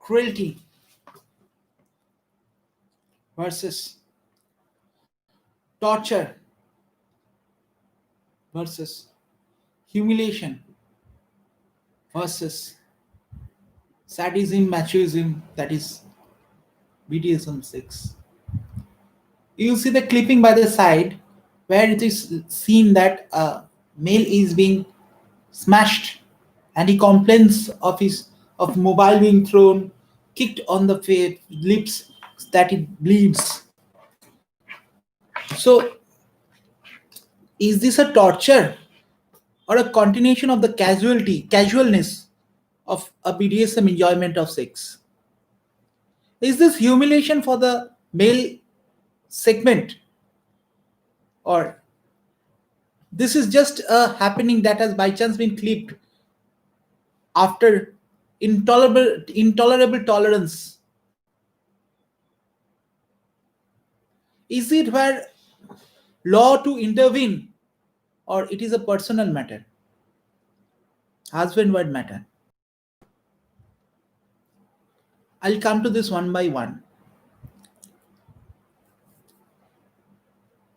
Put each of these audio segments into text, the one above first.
cruelty versus torture versus humiliation versus sadism, machism, that is BDSM 6. You see the clipping by the side where it is seen that a male is being smashed and he complains of his of mobile being thrown, kicked on the lips that it bleeds. So is this a torture or a continuation of the casualness of a BDSM enjoyment of sex? Is this humiliation for the male segment, or this is just a happening that has by chance been clipped after intolerable tolerance? Is it where law to intervene, or it is a personal matter, husband wife matter? I'll come to this one by one.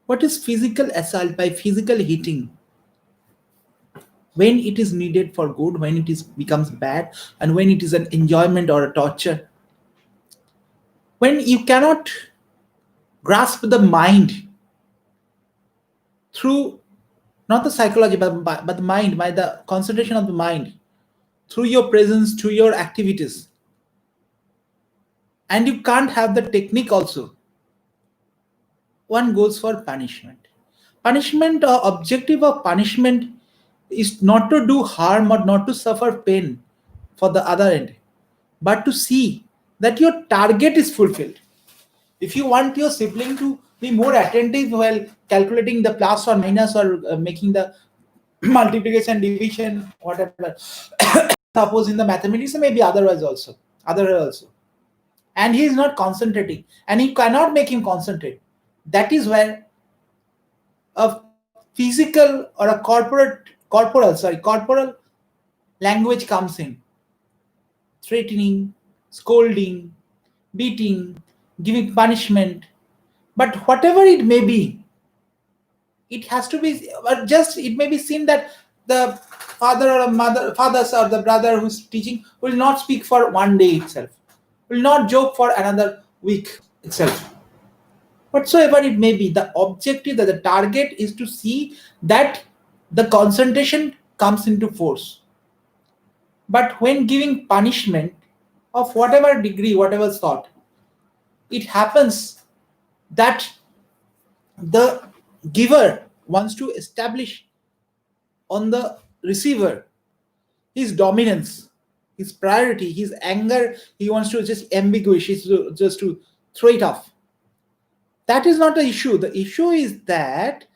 What is physical assault? By physical hitting, when it is needed for good, when it is becomes bad, and when it is an enjoyment or a torture, when you cannot grasp the mind through not the psychology but the mind, by the concentration of the mind, through your presence, through your activities, and you can't have the technique also, one goes for punishment. Or objective of punishment is not to do harm or not to suffer pain for the other end, but to see that your target is fulfilled. If you want your sibling to be more attentive while calculating the plus or minus, or making the multiplication, division, whatever, suppose in the mathematics, maybe other also, and he is not concentrating, and you cannot make him concentrate, that is where a physical or a corporal language comes in. Threatening, scolding, beating, giving punishment. But whatever it may be, it has to be, or just it may be seen that the father or fathers or the brother who's teaching will not speak for one day itself, will not joke for another week itself. Whatsoever it may be, the objective, that the target is to see that the concentration comes into force. But when giving punishment of whatever degree, whatever sort, it happens that the giver wants to establish on the receiver his dominance, his priority, his anger. He wants to just ambiguish, just to throw it off. That is not the issue. The issue is that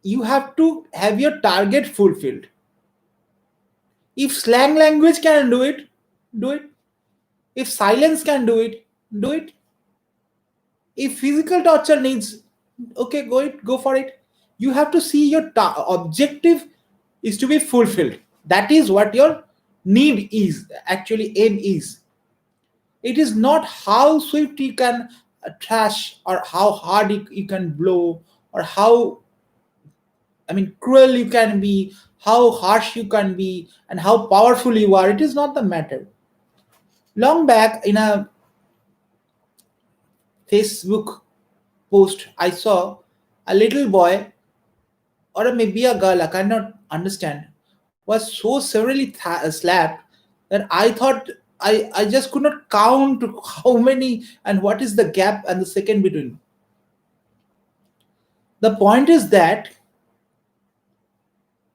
you have to have your target fulfilled. If slang language can do it, do it. If silence can do it, do it. If physical torture needs, okay, go for it. You have to see your objective is to be fulfilled. That is what your need is, actually aim is. It is not how swift you can trash, or how hard you can blow, or how, cruel you can be, how harsh you can be, and how powerful you are. It is not the matter. Long back in a Facebook post, I saw a little boy, or maybe a girl, I cannot understand, was so severely slapped that I thought I just could not count how many and what is the gap and the second between. The point is that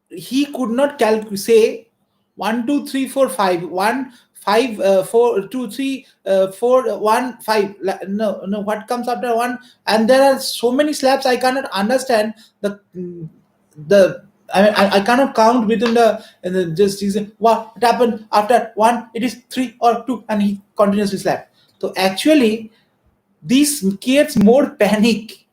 he could not say 1 2 3 4 5 1 5 4 2 3 4 1 5. No, what comes after one? And there are so many slaps, I cannot understand the I cannot count within the just what happened after one. It is 3 or 2, and he continuously slap. So actually, this creates more panic,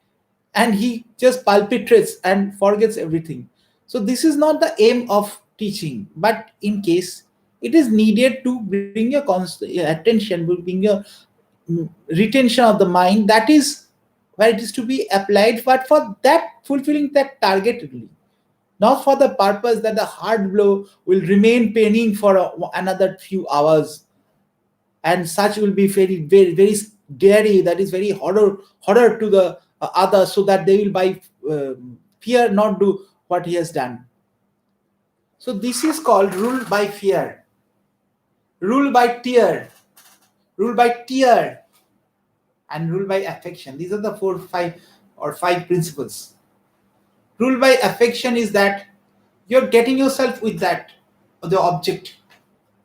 and he just palpitates and forgets everything. So this is not the aim of teaching. But in case It is needed to bring your attention, will bring your retention of the mind. That is where it is to be applied, but for that fulfilling that targetedly, not for the purpose that the hard blow will remain paining for another few hours, and such will be very scary. That is very horror to the other, so that they will by fear not do what he has done. So this is called rule by fear, rule by tear, rule by tear, and rule by affection. These are the five principles. Rule by affection is that you're getting yourself with that, the object,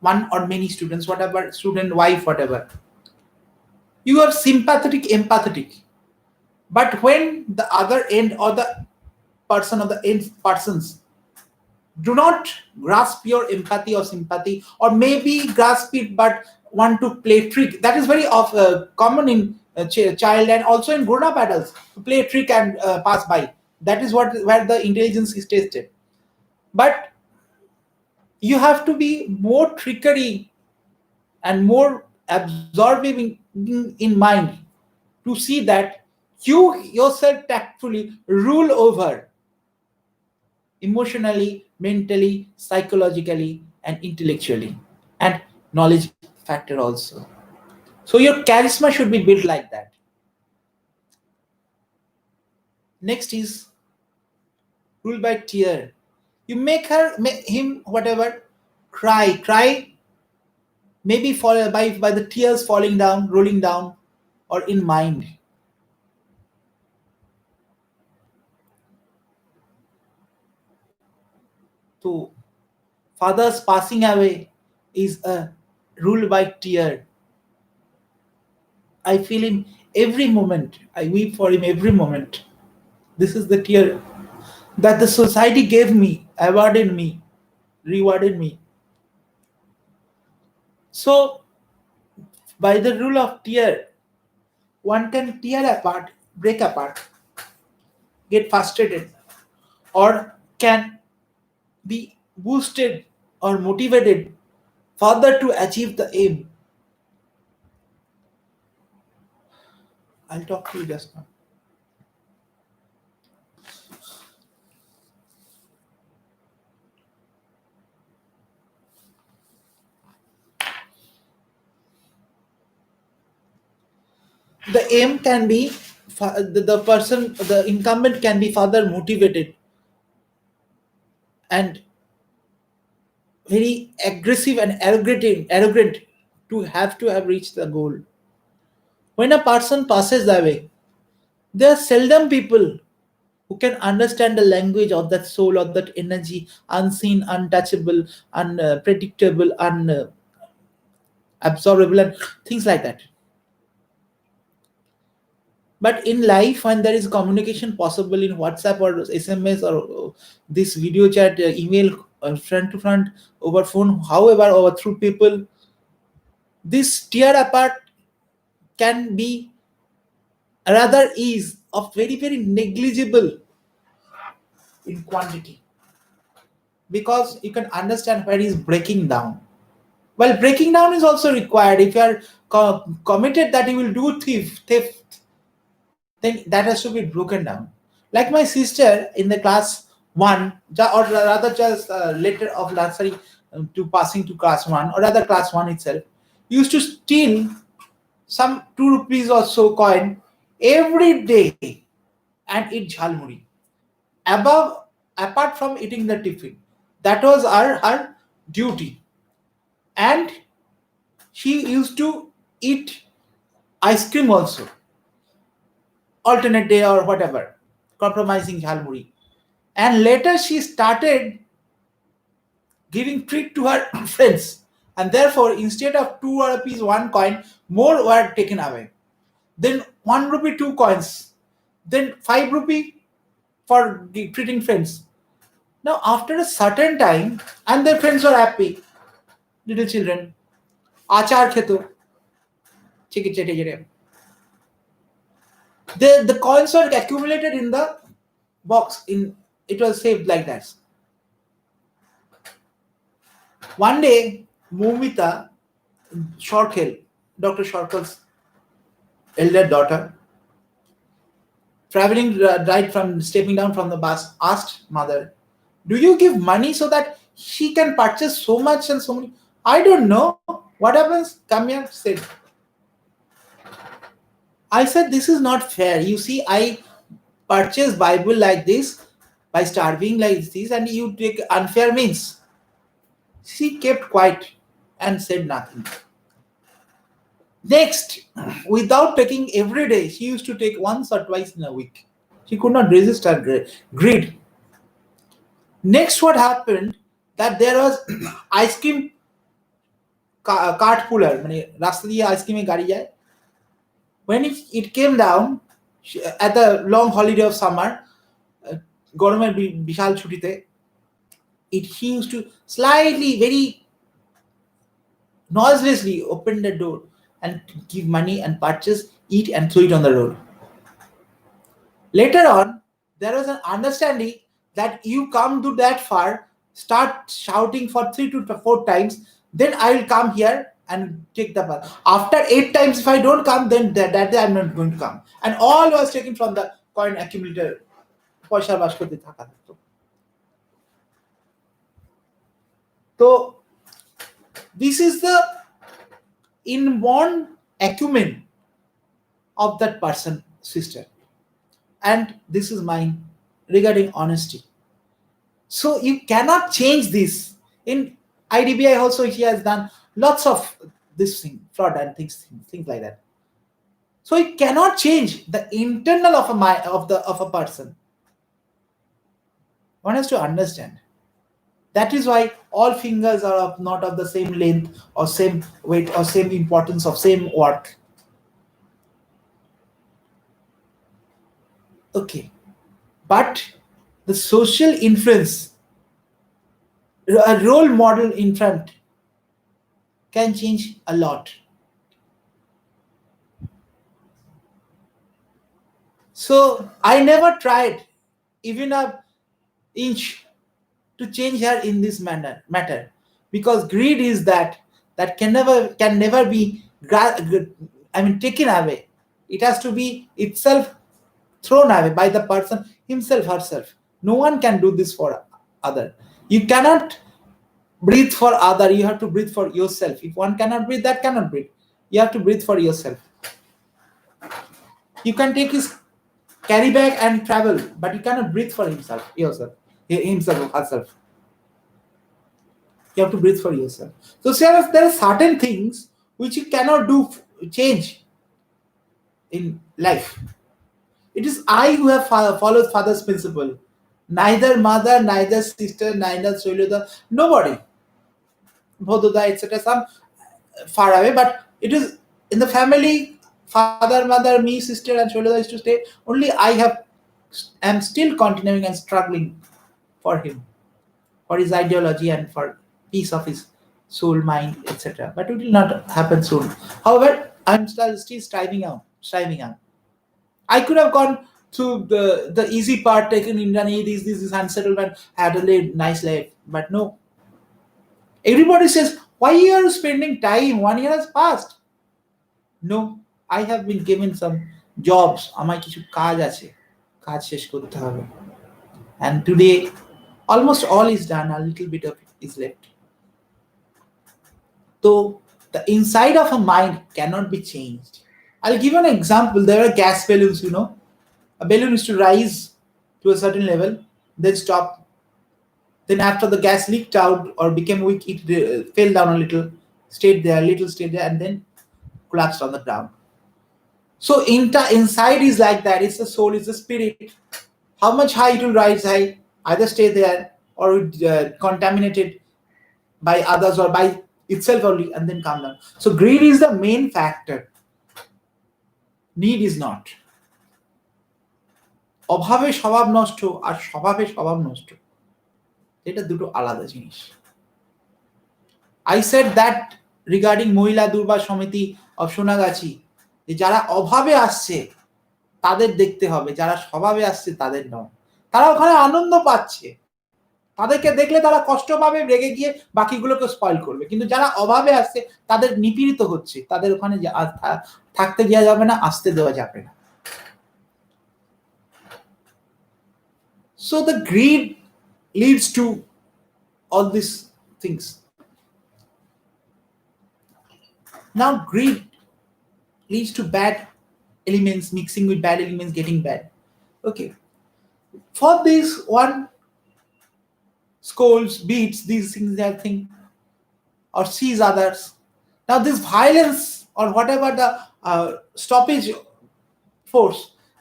one or many students, whatever, student, wife, whatever. You are sympathetic, empathetic. But when the other end or the person or the end persons do not grasp your empathy or sympathy, or maybe grasp it but want to play trick, that is very common in child and also in grown-up adults, to play trick and pass by. That is where the intelligence is tested. But you have to be more trickery and more absorbing in mind to see that you yourself tactfully rule over emotionally, mentally, psychologically, and intellectually, and knowledge factor also. So your charisma should be built like that. Next is rule by tear. You make him whatever cry, maybe fall by the tears falling down, rolling down, or in mind. So father's passing away is a rule by tear. I feel him every moment. I weep for him every moment. This is the tear that the society gave me, awarded me, rewarded me. So, by the rule of tear, one can tear apart, break apart, get frustrated, or can be boosted or motivated further to achieve the aim. I'll talk to you just now. The aim can be the person, the incumbent can be further motivated and very aggressive and arrogant to have reached the goal. When a person passes away, there are seldom people who can understand the language of that soul, of that energy, unseen, untouchable, unpredictable, unabsorbable, and things like that. But in life, when there is communication possible in WhatsApp or SMS or this video chat, email, front to front, over phone, however, or through people, this tear apart can be rather is of very negligible in quantity, because you can understand where he's breaking down. Well, breaking down is also required. If you are committed that you will do theft, then that has to be broken down. Like my sister in the class one, or rather just later of nursery to passing to class one, or rather class one itself, used to steal some 2 rupees or so coin every day and eat jhalmuri. Above, apart from eating the tiffin, that was her duty. And she used to eat ice cream also, alternate day or whatever, compromising jhalmuri. And later she started giving treat to her friends, and therefore instead of 2 rupees 1 coin, more were taken away. Then 1 rupee 2 coins, then 5 rupee for treating friends. Now after a certain time, and their friends were happy, little children, achar kheto, chiki chete jere. The coins were accumulated in the box. It was saved like that. One day, Momita Shorkel, Dr. Shorkel's elder daughter, traveling right from stepping down from the bus, asked mother, "Do you give money so that she can purchase so much and so many?" "I don't know. What happens? Come here," said. I said, "This is not fair. You see, I purchase Bible like this by starving like this, and you take unfair means." She kept quiet and said nothing. Next, without taking every day, she used to take once or twice in a week. She could not resist her greed. Next, what happened that there was ice cream cart puller, মানে রাস্তা দিয়ে আইসক্রিমের গাড়ি যায়. When it came down at the long holiday of summer, গরমের বিশাল ছুটিতে, he used to slightly, very noiselessly open the door and give money and purchase, eat and throw it on the road. Later on, there was an understanding that you come to that far, start shouting for 3 to 4 times, then I will come here and take the bus. After 8 times, if I don't come, then that day I'm not going to come. And all was taken from the coin accumulator. পয়সার বাস্কতে থাকা থাকতো। So this is the inborn acumen of that person, sister. And this is mine regarding honesty. So you cannot change this. In IDBI also, he has done lots of this thing, fraud and things like that. So it cannot change the internal of a person. One has to understand. That is why all fingers are not of the same length or same weight or same importance of same work. Okay, but the social influence, a role model in front, can change a lot. So I never tried even an inch to change her in this matter, because greed is that can never be taken away. It has to be itself thrown away by the person himself, herself. No one can do this for other. You cannot breathe for other, you have to breathe for yourself. If one cannot breathe, that cannot breathe. You have to breathe for yourself. You can take his carry bag and travel, but you cannot breathe for himself or herself. You have to breathe for yourself. So there are certain things which you cannot do change in life. It is I who have followed father's principle. Neither mother, neither sister, neither Soilada, nobody, Bodhoda, etc. Some far away, but it is in the family. Father, mother, me, sister, and Soilada is to stay. Only I am still continuing and struggling for him, for his ideology and for peace of his soul, mind, etc. But it will not happen soon. However, I'm still striving out. I could have gone to the easy part, taken Indian this unsettlement, had a nice life, but no. Everybody says, why are you spending time? 1 year has passed. No, I have been given some jobs. আমার কিছু কাজ আছে, কাজ শেষ করতে হবে. And today, almost all is done. A little bit of it is left. So the inside of a mind cannot be changed. I'll give you an example. There are gas balloons, A balloon used to rise to a certain level, then stop. Then after the gas leaked out or became weak, it fell down a little, stayed there, and then collapsed on the ground. So inside is like that. It's the soul, it's the spirit. How much high it will rise high, either stay there or contaminated by others or by itself only, and then come down. So greed is the main factor. Need is not. অভাবে স্বভাব নষ্ট আর স্বভাবে স্বভাব নষ্ট, এটা দুটো আলাদা জিনিস. I said that regarding মহিলা দুর্বার সমিতি of সোনাগাছি, যে যারা অভাবে আসছে তাদের দেখতে হবে, যারা স্বভাবে আসছে তাদের নয়. তারা ওখানে আনন্দ পাচ্ছে, তাদেরকে দেখলে তারা কষ্ট পাবে, রেগে গিয়ে বাকিগুলোকে স্পয়েল করবে। কিন্তু যারা অভাবে আসছে তাদের নিপীড়িত হচ্ছে, তাদের ওখানে থাকতে দেওয়া যাবে না, আসতে দেওয়া যাবে না। So the greed leads to all these things. Now greed leads to bad elements mixing with bad elements, getting bad. Okay, for this one scolds, beats, these things, I think, or sees others. Now this violence or whatever the stoppage force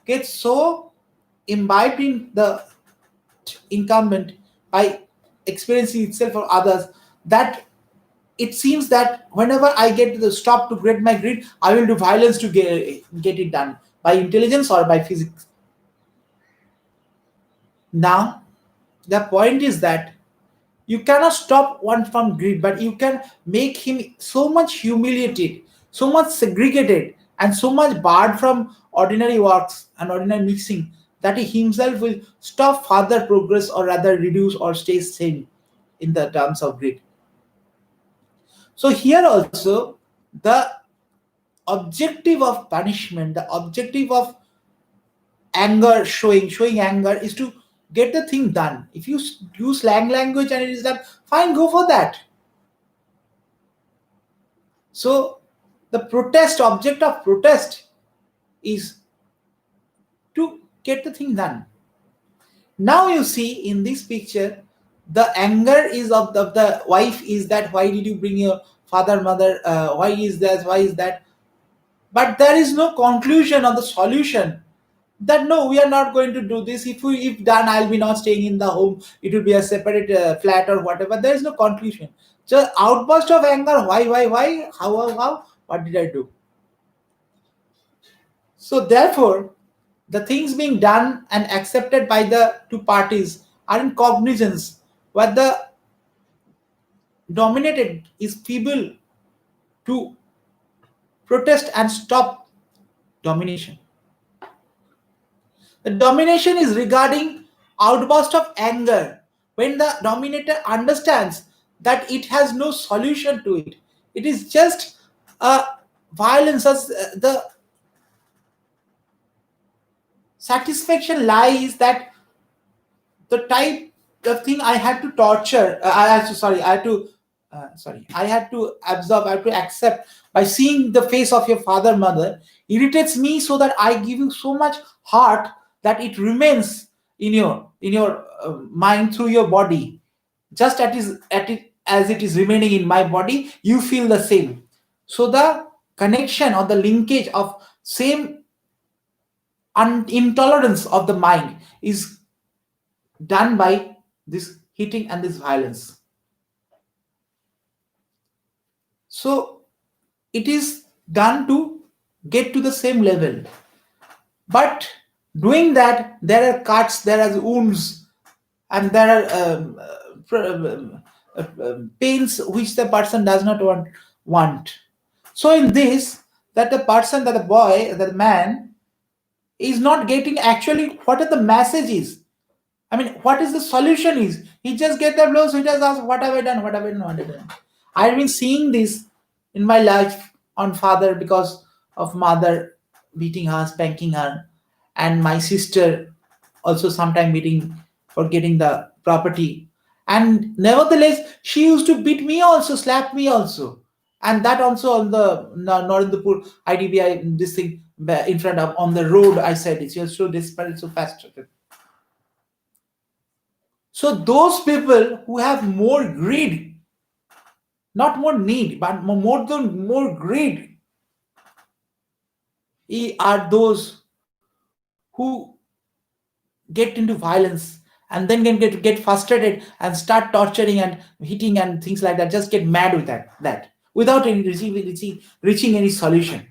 gets so imbibed in the incumbent by experiencing itself or others, that it seems that whenever I get to the stop to get my greed, I will do violence to get it done by intelligence or by physics. Now the point is that you cannot stop one from greed, but you can make him so much humiliated, so much segregated, and so much barred from ordinary works and ordinary mixing, that he himself will stop further progress or rather reduce or stay same in the terms of greed. So here also the objective of punishment, the objective of anger, showing anger, is to get the thing done. If you use slang language and it is done, fine, go for that. So the object of protest is to get the thing done. Now you see in this picture, the anger is of the wife is that why did you bring your father, mother, why is that? But there is no conclusion or the solution, that no, we are not going to do this. If done, I'll be not staying in the home, it will be a separate flat or whatever. There is no conclusion. So outburst of anger, why, how, what did I do? So therefore the things being done and accepted by the two parties are in cognizance, where the dominated is feeble to protest and stop domination. The domination is regarding outburst of anger when the dominator understands that it has no solution to it. It is just a violence. As the satisfaction lies that the type of thing I had to torture. I had to absorb. I had to accept by seeing the face of your father, mother irritates me, so that I give you so much heart that it remains in your mind through your body, just as it is remaining in my body. You feel the same. So the connection or the linkage of same intolerance of the mind is done by this hitting and this violence. So it is done to get to the same level. But doing that, there are cuts, there are wounds, and there are pains which the person does not want. So in this, that the person, that the boy, that the man is not getting actually what are the messages. I mean, what is the solution is? He just get the blows, he just asks, what have I done? What have I done? What have I done? I've been seeing this in my life on father, because of mother beating her, spanking her, and my sister also sometime beating for getting the property. And nevertheless, she used to beat me also, slap me also. And that also on the Narendra IDBI, this thing in front of on the road, I said it. She was so desperate, so frustrated. So those people who have more greed, not more need, but more greed, are those who get into violence and then can get frustrated and start torturing and hitting and things like that. Just get mad with that without any reaching any solution.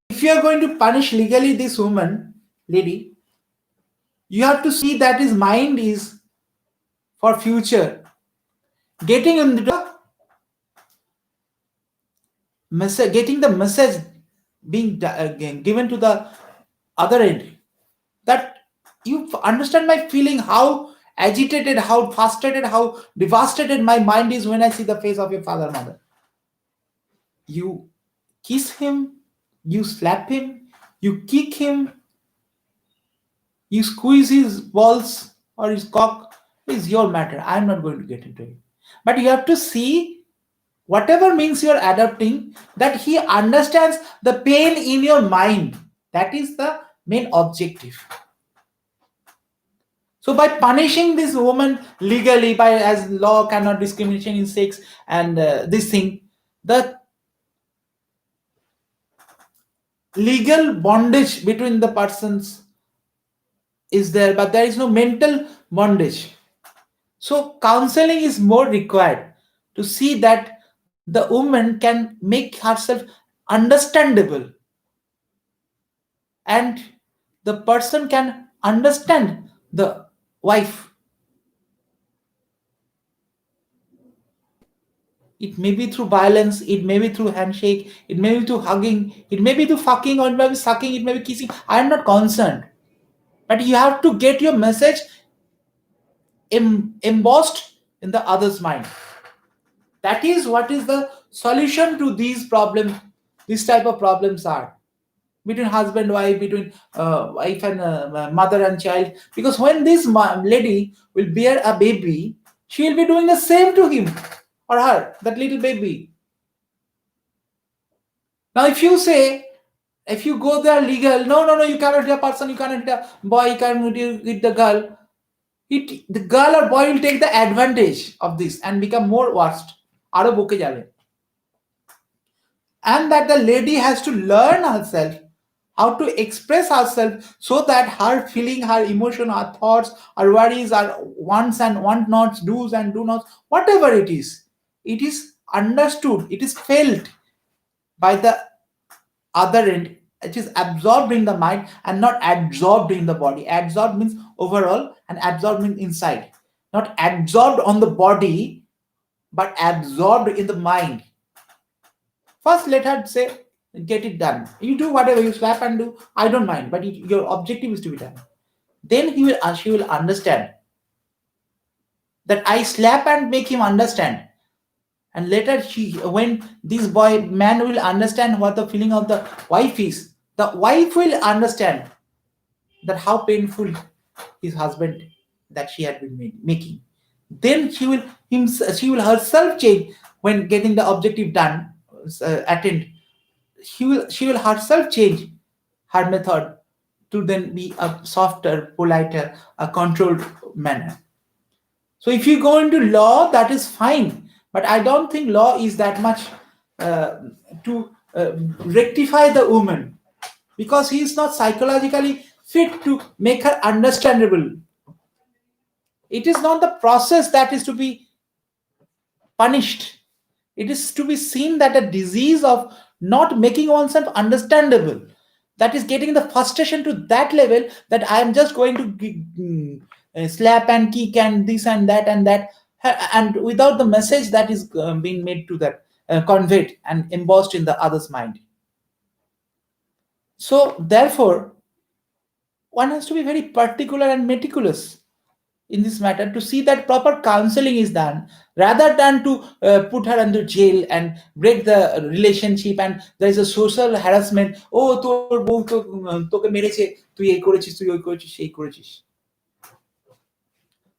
If you are going to punish legally this woman, lady, you have to see that his mind is for future, getting into the message, getting the message being given to the other end, that You understand my feeling, how agitated, how frustrated, how devastated my mind is when I see the face of your father, mother. You kiss him, you slap him, you kick him, you squeeze his balls or his cock, is your matter. I'm not going to get into it. But you have to see whatever means you're adopting, that he understands the pain in your mind. That is the main objective. So by punishing this woman legally, by as law cannot discrimination in sex and this thing, the legal bondage between the persons is there, but there is no mental bondage. So counseling is more required to see that the woman can make herself understandable, and the person can understand the wife. It may be through violence, it may be through handshake, it may be through hugging, it may be through fucking, or it may be sucking, it may be kissing. I am not concerned. But you have to get your message embossed in the other's mind. That is what is the solution to these problems. These type of problems are between husband wife, between wife and mother and child. Because when this lady will bear a baby, she will be doing the same to him or her, that little baby. Now if you say, if you go there legal, no, you cannot hit a person, you cannot hit a boy, you cannot hit the girl, the girl or boy will take the advantage of this and become more worst. Aro boke jabe. And that the lady has to learn herself how to express herself, so that her feeling, her emotion, her thoughts, her worries, her wants and want nots, do's and do nots, whatever it is understood, it is felt by the other end. It is absorbed in the mind and not absorbed in the body. Absorbed means overall, and absorbed means inside. Not absorbed on the body, but absorbed in the mind. First, let her say, get it done. You do whatever you slap and do, I don't mind, but your objective is to be done. Then she will understand that I slap and make him understand. And later, when this man will understand what the feeling of the wife is, the wife will understand that how painful his husband that she had been making. Then she will herself change when getting the objective done, attained. She will herself change her method to then be a softer, politer, a controlled manner. So if you go into law, that is fine, but I don't think law is that much to rectify the woman, because he is not psychologically fit to make her understandable. It is not the process that is to be punished. It is to be seen that a disease of not making oneself understandable, that is getting the frustration to that level, that I am just going to slap and kick and this and that, and without the message that is being made to that, conveyed and embossed in the other's mind. So therefore, one has to be very particular and meticulous in this matter to see that proper counseling is done, rather than to put her under jail and break the relationship, and there is a social harassment. Oh, তোর বউ তো তোকে মেরেছে, তুই এই করেছিস, তুই ওই করেছিস, সেই করেছিস.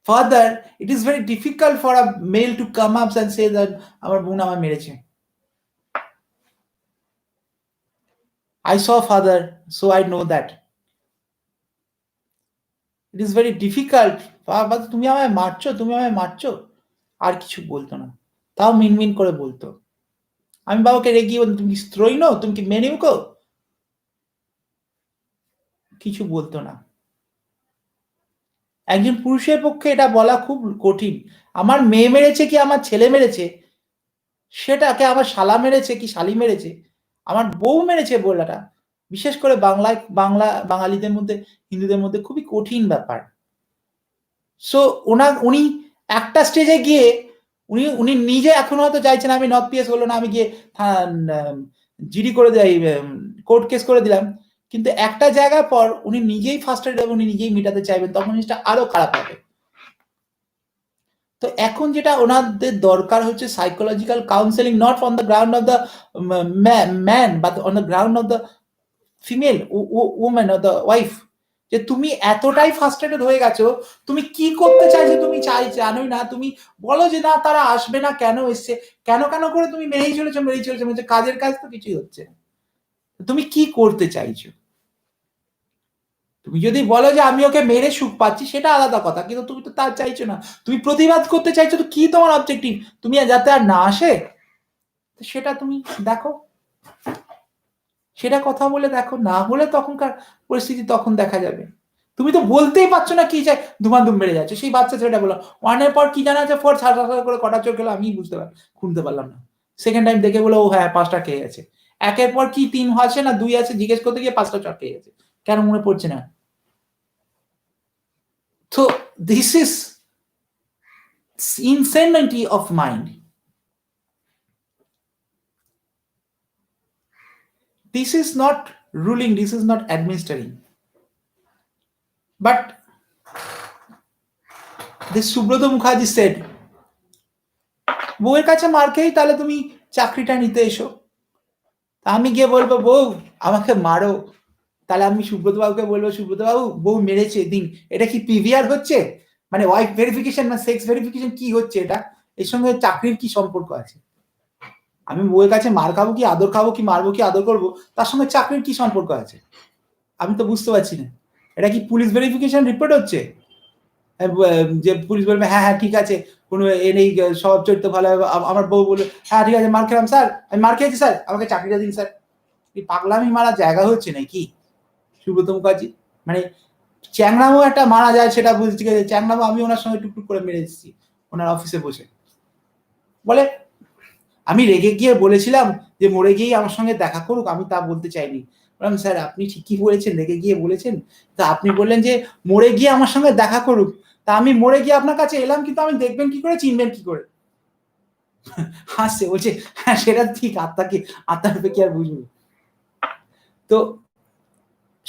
Further, it is very difficult for a male to come up and say that আমার বোন আমায় মেরেছে. I saw father, so I know that. It is very difficult. তুমি আমায় মারছো, আর কিছু বলতো না, তাও মিনমিন করে বলতো. আমি বাবাকে রেগিয়ে বলতো, তুমি কি স্ত্রোই নো, তুমি কি মেনে মুখো, কিছু বলতো না. একজন পুরুষের পক্ষে এটা বলা খুব কঠিন. আমার মেয়ে মেরেছে কি আমার ছেলে মেরেছে, সেটাকে আমার শালা মেরেছে কি শালি মেরেছে, আমার বউ মেরেছে বলাটা, বিশেষ করে বাঙালিদের মধ্যে, হিন্দুদের মধ্যে খুবই কঠিন ব্যাপার. সো উনি একটা স্টেজে গিয়ে উনি নিজে এখনো হয়তো চাইছেন আমি নর্থ পিএস হলো না, আমি গিয়ে জিডি করে দিই, কোর্ট কেস করে দিলাম, কিন্তু একটা জায়গার পর উনি নিজেই ফার্স্টেড এবং উনি নিজেই মেটাতে চাইবেন, তখন জিনিসটা আরো খারাপ হবে। তো এখন যেটা ওনাদের দরকার হচ্ছে psychological counselling, not on the ground of the man but on the ground of the female women or the wife, যে তুমি এতটাই ফার্স্ট্রেটেড হয়ে গেছো, তুমি কি করতে চাইছো তুমি জানোই না, তুমি বলো যে না তারা আসবে না, কেন এসছে, কেন কেন করে তুমি মেরেই চলেছো, কাজের কাজ তো কিছুই হচ্ছে না, তুমি কি করতে চাইছো? তুমি যদি বলো যে আমি ওকে মেরে সুখ পাচ্ছি, সেটা আলাদা কথা, কিন্তু তুমি তো তা চাইছো না, তুমি প্রতিবাদ করতে চাইছো, তো কি তোমার অবজেক্টিভ, তুমি যাতে আর না আসে, সেটা তুমি দেখো, সেটা কথা বলে দেখো, না হলে তখনকার পরিস্থিতি তখন দেখা যাবে। তুমি তো বলতেই পারছো না কি চাই, ধুমাধুম বেড়ে যাচ্ছে। সেই বাচ্চা ছেলেটা বললো ওয়ানের পর কি জানা আছে, ফোর ছাড়া করে কটা চোর গেলো, আমি বুঝতে খুনতে পারলাম না। সেকেন্ড টাইম দেখে বলো ও হ্যাঁ 5টা খেয়ে গেছে, একের পর কি 3 আছে না 2 আছে, জিজ্ঞেস করতে গিয়ে 5টা চট খেয়ে গেছে, কেন মনে পড়ছে না? তো this is insanity of mind. This is not ruling, this is not administering. But this Subrata Mukherjee said, বউয়ের কাছে মার খেয়েই তাহলে তুমি চাকরিটা নিতে এসো। আমি গিয়ে বলবো বউ আমাকে মারো, তাহলে আমি সুব্রত বাবুকে বলবো সুব্রত বাবু বউ মেরেছে দিন, এটা কি পিভিআর হচ্ছে, মানে ওয়াইফ ভেরিফিকেশন না সেক্স ভেরিফিকেশন, কি হচ্ছে এটা, এর সঙ্গে চাকরির কি সম্পর্ক আছে? আমি বউয়ের কাছে মার খাবো কি আদর খাবো, কি মারবো কি আদর করবো, তার সঙ্গে চাকরির কি সম্পর্ক আছে? আমি তো বুঝতে পারছি না। এটা কি পুলিশ ভেরিফিকেশন রিপোর্ট হচ্ছে, যে পুলিশ বলবে হ্যাঁ হ্যাঁ ঠিক আছে, কোনো এ নেই, সব চরিত্র ভালো হবে, আমার বউ বলবে হ্যাঁ ঠিক আছে মার খেলাম স্যার, আমি মার খেয়েছি স্যার, আমাকে চাকরিটা দিন স্যার। এই পাগলামি মারা জায়গা হচ্ছে নাকি সুব্রত মুখার্জি? মানে চ্যাংরামও একটা মারা যায় সেটা বুঝতে গেছে, চ্যাংরামও আমি ওনার সঙ্গে টুকটুক করে মেরে এসেছি ওনার অফিসে বসে। বলে আমি রেগে গিয়ে বলেছিলাম যে মরে গিয়েই আমার সঙ্গে দেখা করুক, আমি তা বলতে চাইনি। বললাম স্যার আপনি ঠিকই বলেছেন, রেগে গিয়ে বলেছেন, তা আপনি বললেন যে মরে গিয়ে আমার সঙ্গে দেখা করুক, তা আমি মরে গিয়ে আপনার কাছে এলাম, কিন্তু আমি দেখবেন কি করে, চিনবেন কি করে? হাসছে, বলছে হ্যাঁ সেটা ঠিক, আত্মার রূপে কি আর বুঝবো। তো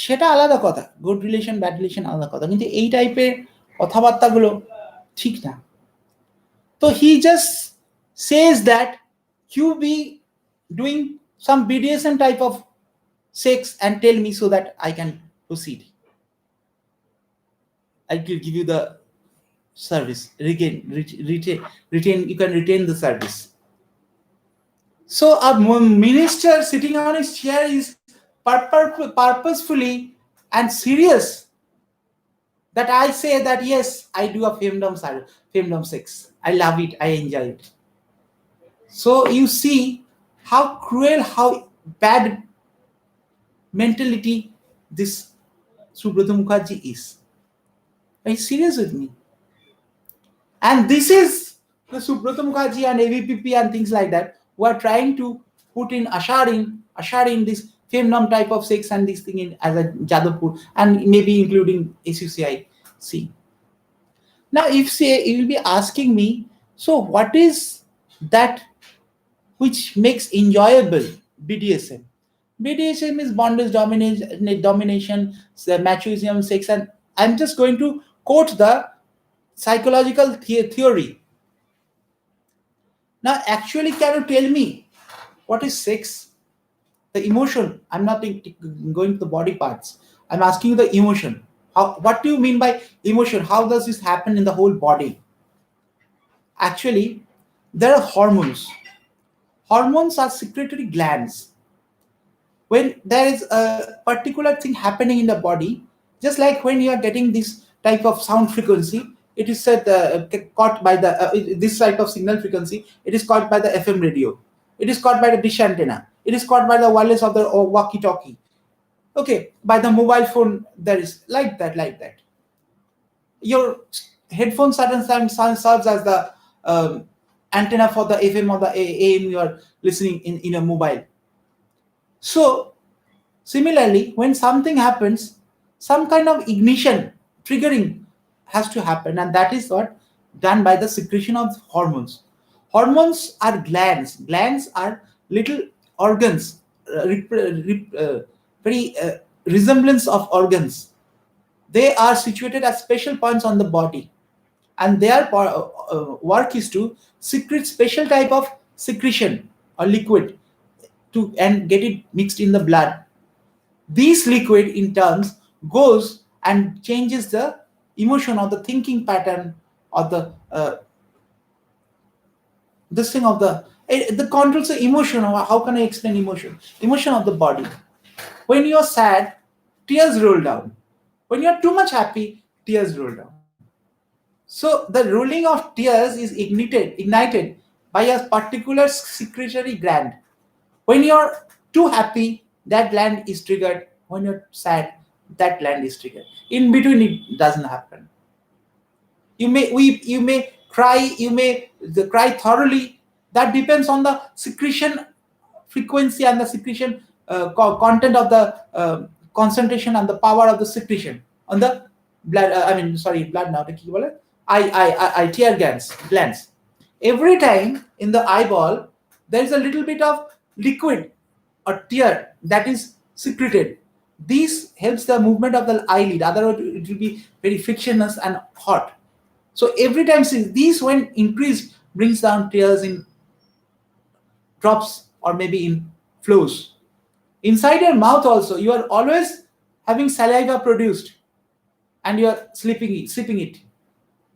সেটা আলাদা কথা, গুড রিলেশন ব্যাড রিলেশন আলাদা কথা, কিন্তু এই টাইপের কথাবার্তাগুলো ঠিক না। তো he just says that you be doing some BDSM type of sex and tell me so that I can proceed. I will give you the service. Retain. You can retain the service. So a minister sitting on his chair is purposefully and serious that I say that yes, I do a femdom sex. I love it. I enjoy it. So you see how cruel, how bad mentality this Subrata Mukherjee is. Are you serious with me? And this is the Subrata Mukherjee and AVPP and things like that who are trying to put in usher in this femdom type of sex and this thing in as a Jadavpur and maybe including ACCI. See. Now if say you will be asking me, so what is that which makes enjoyable BDSM? BDSM is bondage, domination, machismo, sex, and I'm just going to quote the psychological theory. Now, actually, can you tell me what is sex? The emotion. I'm not going to the body parts. I'm asking you the emotion. What do you mean by emotion? How does this happen in the whole body? Actually, there are hormones. Hormones are secretory glands. When there is a particular thing happening in the body, just like when you are getting this type of sound frequency, it is said caught by the this type of signal frequency, it is caught by the FM radio, it is caught by the dish antenna, it is caught by the wireless of the walkie talkie, okay, by the mobile phone, there is like that. Your headphone serves as the antenna for the FM or the AM you are listening in a mobile. So similarly, when something happens, some kind of ignition, triggering has to happen, and that is what done by the secretion of hormones. Hormones are glands. Glands are little organs, very resemblance of organs. They are situated at special points on the body, and their work is to secrete special type of secretion or liquid to and get it mixed in the blood. This liquid in turns goes and changes the emotion or the thinking pattern or the this thing of the controls the emotion. Or how can I explain emotion of the body? When you're sad, tears roll down. When you're too much happy, tears roll down. So the rolling of tears is ignited by a particular secretory gland. When you're too happy, that gland is triggered. When you're sad, that gland is triggered. In between, it doesn't happen. You may weep, you may cry, you may cry thoroughly. That depends on the secretion frequency and the secretion content of the concentration and the power of the secretion on the blood. Blood now. I tear glands. Every time in the eyeball, there is a little bit of liquid or tear that is secreted. This helps the movement of the eyelid. Otherwise, it will be very frictionless and hot. So every time these when increased brings down tears in drops or maybe in flows. Inside your mouth also, you are always having saliva produced and you are sipping it.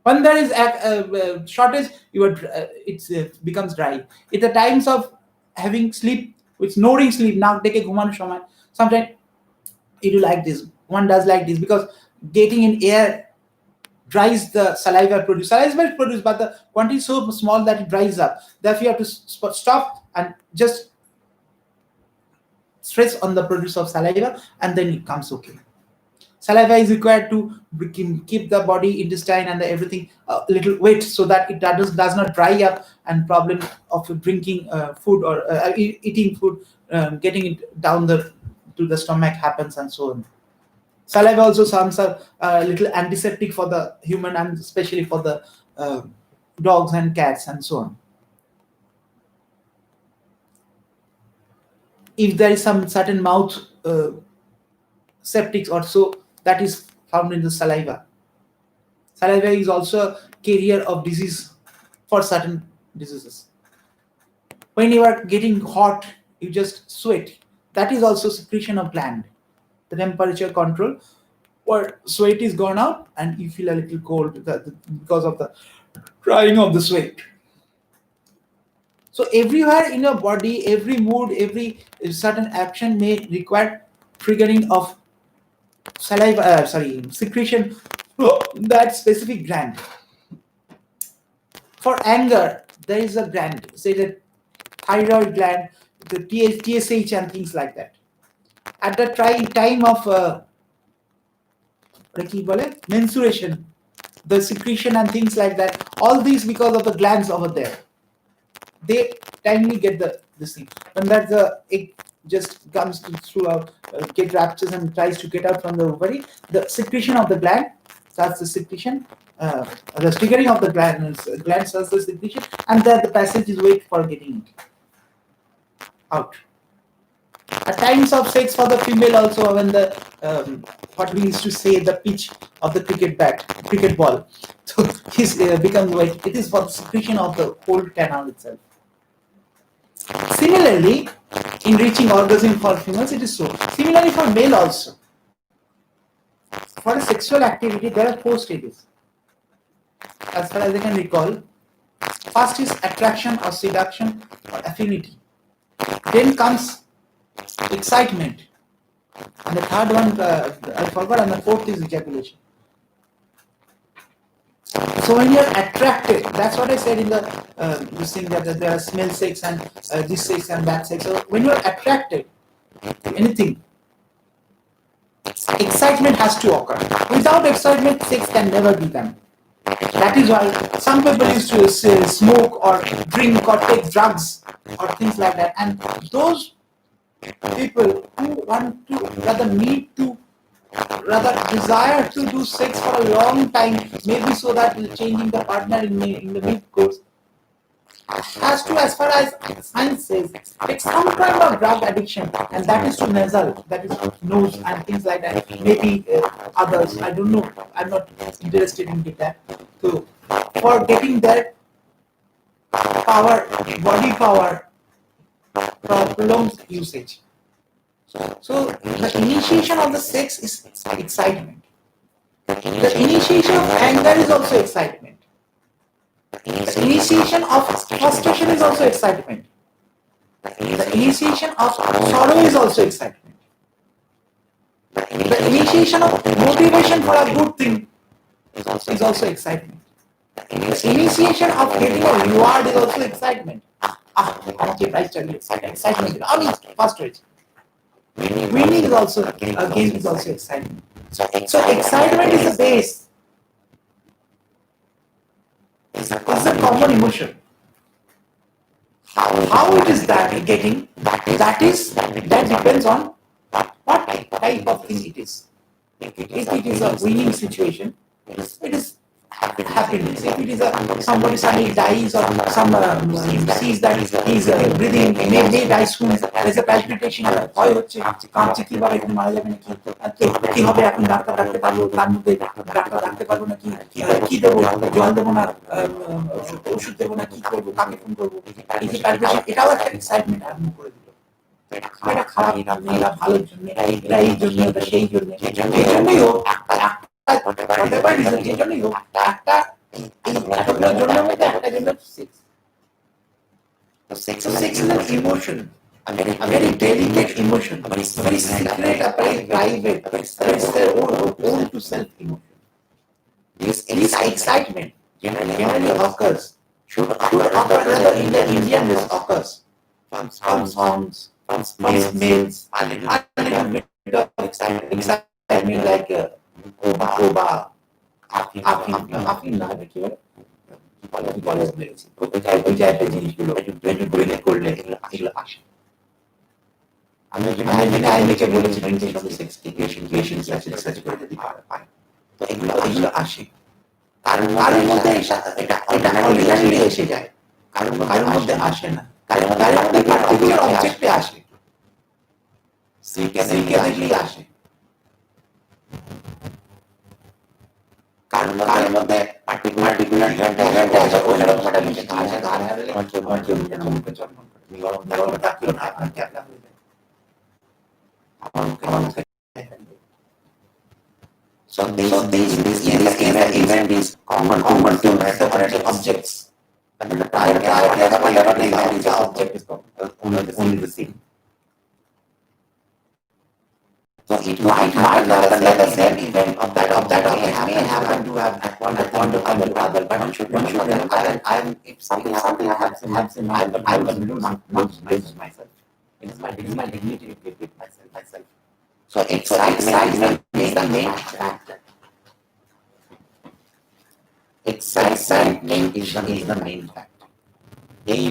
When there is a shortage, it becomes dry. At the times of having sleep, with snoring sleep, now take a ghumano shomoy, sometimes it will like this. One does like this because getting in air dries the saliva produced. Saliva is produced, but the quantity is so small that it dries up. Therefore, you have to stop and just stress on the produce of saliva, and then it comes okay. Saliva is required to keep the body intestine and everything a little wet so that it does not dry up and problem of drinking food or eating food, getting it down to the stomach happens and so on. Saliva also serves a little antiseptic for the human and especially for the dogs and cats and so on. If there is some certain mouth septics or so, that is found in the saliva. Saliva is also a carrier of disease for certain diseases. When you are getting hot, you just sweat. That is also secretion of gland. The temperature control or sweat is gone out and you feel a little cold because of the drying of the sweat. So everywhere in your body, every mood, every certain action may require triggering of secretion that specific gland. For anger, there is a gland, say the thyroid gland, the TSH and things like that. At the time of menstruation, the secretion and things like that, all these because of the glands over there, they timely get this thing. When that the egg just comes through get raptures and tries to get out from the ovary, the secretion of the gland starts the secretion, the triggering of the gland starts the secretion, and then the passage is wait for getting it out. At times of sex for the female also, when the what we used to say the pitch of the cricket ball, so his becomes white. It is for the secretion of the whole canal itself. Similarly, in reaching orgasm for females, it is so. Similarly for male also. For a sexual activity, there are 4 stages. As far as I can recall, first is attraction or seduction or affinity. Then comes excitement. And the third one, I forgot, and the 4th is ejaculation. So when you're attracted, that's what I said in the this thing that there are smell sex and this sex and that sex. So when you're attracted to anything, excitement has to occur. Without excitement, sex can never be done. That is why some people used to smoke or drink or take drugs or things like that. And those people who want to rather desire to do sex for a long time, maybe so that changing the partner in the mid course, As to as far as science says, it's some kind of drug addiction, and that is to nasal, that is nose and things like that. Maybe others, I don't know. I'm not interested in that. So for getting that power, body power, prolonged usage. So the initiation of the sex is excitement. The initiation of anger is also excitement. The initiation of frustration is also excitement. The initiation of sorrow is also excitement. The initiation of motivation for a good thing is also excitement. The initiation of getting a reward is also excitement. আমাকে prize চাইলে excitement. I mean, first rate. Winning is also again is also excitement. So excitement is the base. It's a common emotion. How it is that getting that depends on what type of thing it is. If it is a winning situation, it is happiness. If it is somebody suddenly dies or some sees that he's breathing may die soon, there's a palpitation, ভয় হচ্ছে কাঁপছে কিভাবে এখন মারা যাবে নাকি কি হবে এখন ডাক্তার ডাকতে পারবো তার মধ্যে ডাক্তার ডাকতে পারবো নাকি কি দেবো জল দেবো না ওষুধ দেবো না কি করবো কাকে ফোন করবো এই যে palpitation এটাও একটা এক্সাইটমেন্ট আরম্ভ করে দিল এটা খারাপ এটা ভালোর জন্য এটা এই জন্য এটা সেই জন্য এই জন্যই হোক whatever reason এই জন্যই হোক একটা এতগুলোর জন্য মধ্যে একটা জন্য sex is an emotion, a very delicate emotion, a very secret, a very private, it's their own to self emotion. This excitement generally occurs, should occur rather in the Indian this occurs from songs, from males, a little bit of excitement like Oba, Afin, ওই যে একটা জিনিসগুলো একটু করলে এগুলো আসে আমি আইনকে বলেছিলাম যে সমস্ত এক্সপ্লিকেশন রিসার্চ করে যদি পায় তো এগুলো আসে কারোর মধ্যে এটা অর্ডিনারিলি এসে যায় কারোর মধ্যে আসে না কারোর মধ্যে পার্টিকুলার অবজেক্টে আসে সিকেদেরলি আসে কারোর মধ্যে পার্টিকুলার ইভেন্ট আছে ওইটার একটা নিচে আছে ধার হারলে আমার জমিতে মুখে জন্ম করে গরম তাকিও না আপনার ক্যাপলা হয়ে যায় আমার মুখে So this event is common to separate objects. And the prior object is only the same. So it might happen that the same event of that may happen to have one to other, but one should if something happens in my life, I will lose myself. It is my dignity to give myself. So excitement is the main factor. Excitement is the main factor. এই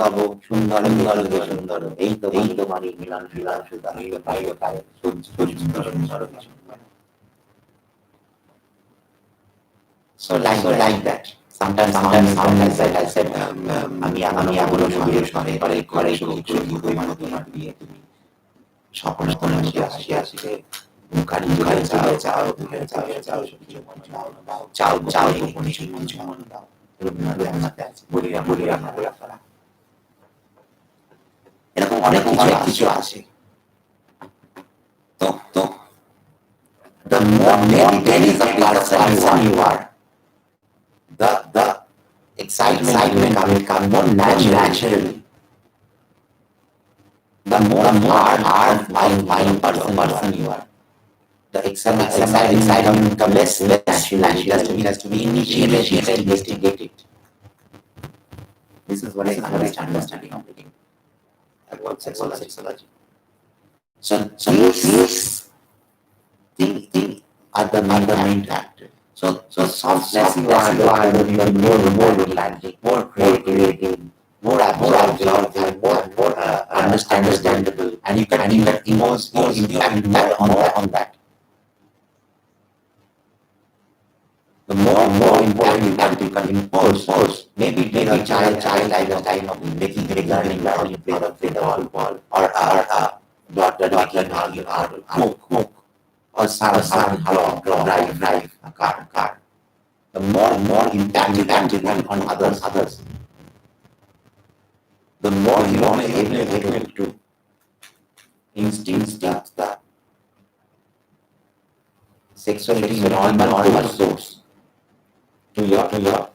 পাবো সুন্দর এই তো মানে মিলন সুন্দর এই তো পাইও পায় সুন্দর so like that sometimes like I said আমি আগুলো সঙ্গে করে তোমার দিয়ে তুমি স্বপ্ন মধ্যে আসে মুখারি চাও কিছু মন দাও এরকম অনেক কিছু আছে তো the more dedicated person you are the excitement will come more naturally the more hard mind person you are the excitement comes less naturally it has to be initiated investigated. This is what I understanding of the game about sexology. So these things are the main factor. So softness you are more romantic, more creative, more absorbing, more understandable, and you can impact on that. The more important you can impose, maybe take a child time of making learning how you play the football, or daughter learning how to cook, or son how to drive a car. The more impact you can do on others, the more you are able to instill the sexuality normal source to your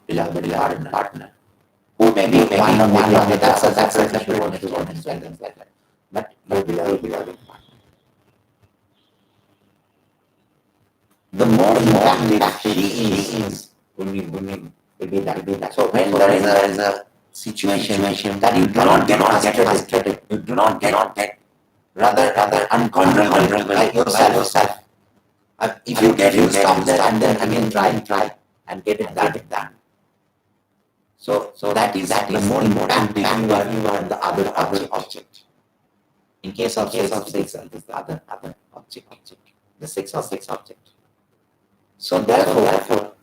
beloved partner, who may be one or that's a special one like that. But your beloved partner, the more impact she is will be that. So when there is a situation that you do not get frustrated, you do not get rather uncontrollable by yourself. If you stop that and then again try and get it done. So that is the more important thing you are the other object. In case of sex, it is the other object, the sex object. So therefore,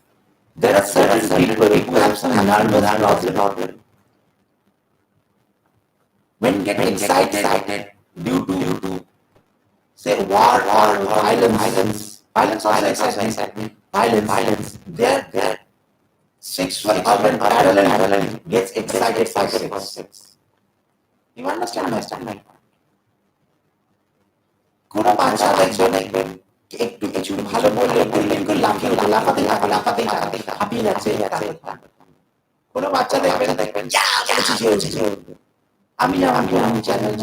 there are certain people who have some nervous problem. When getting excited due to say war or violence or violence, their sexual organ parallel gets excited for sex. You understand my point? কোনো বাচ্চা দেখবেন একটু ভালো বললে লাফাতে হাঁপিয়ে যাচ্ছে। কোনো বাচ্চা দেখবেন আমি চ্যানেল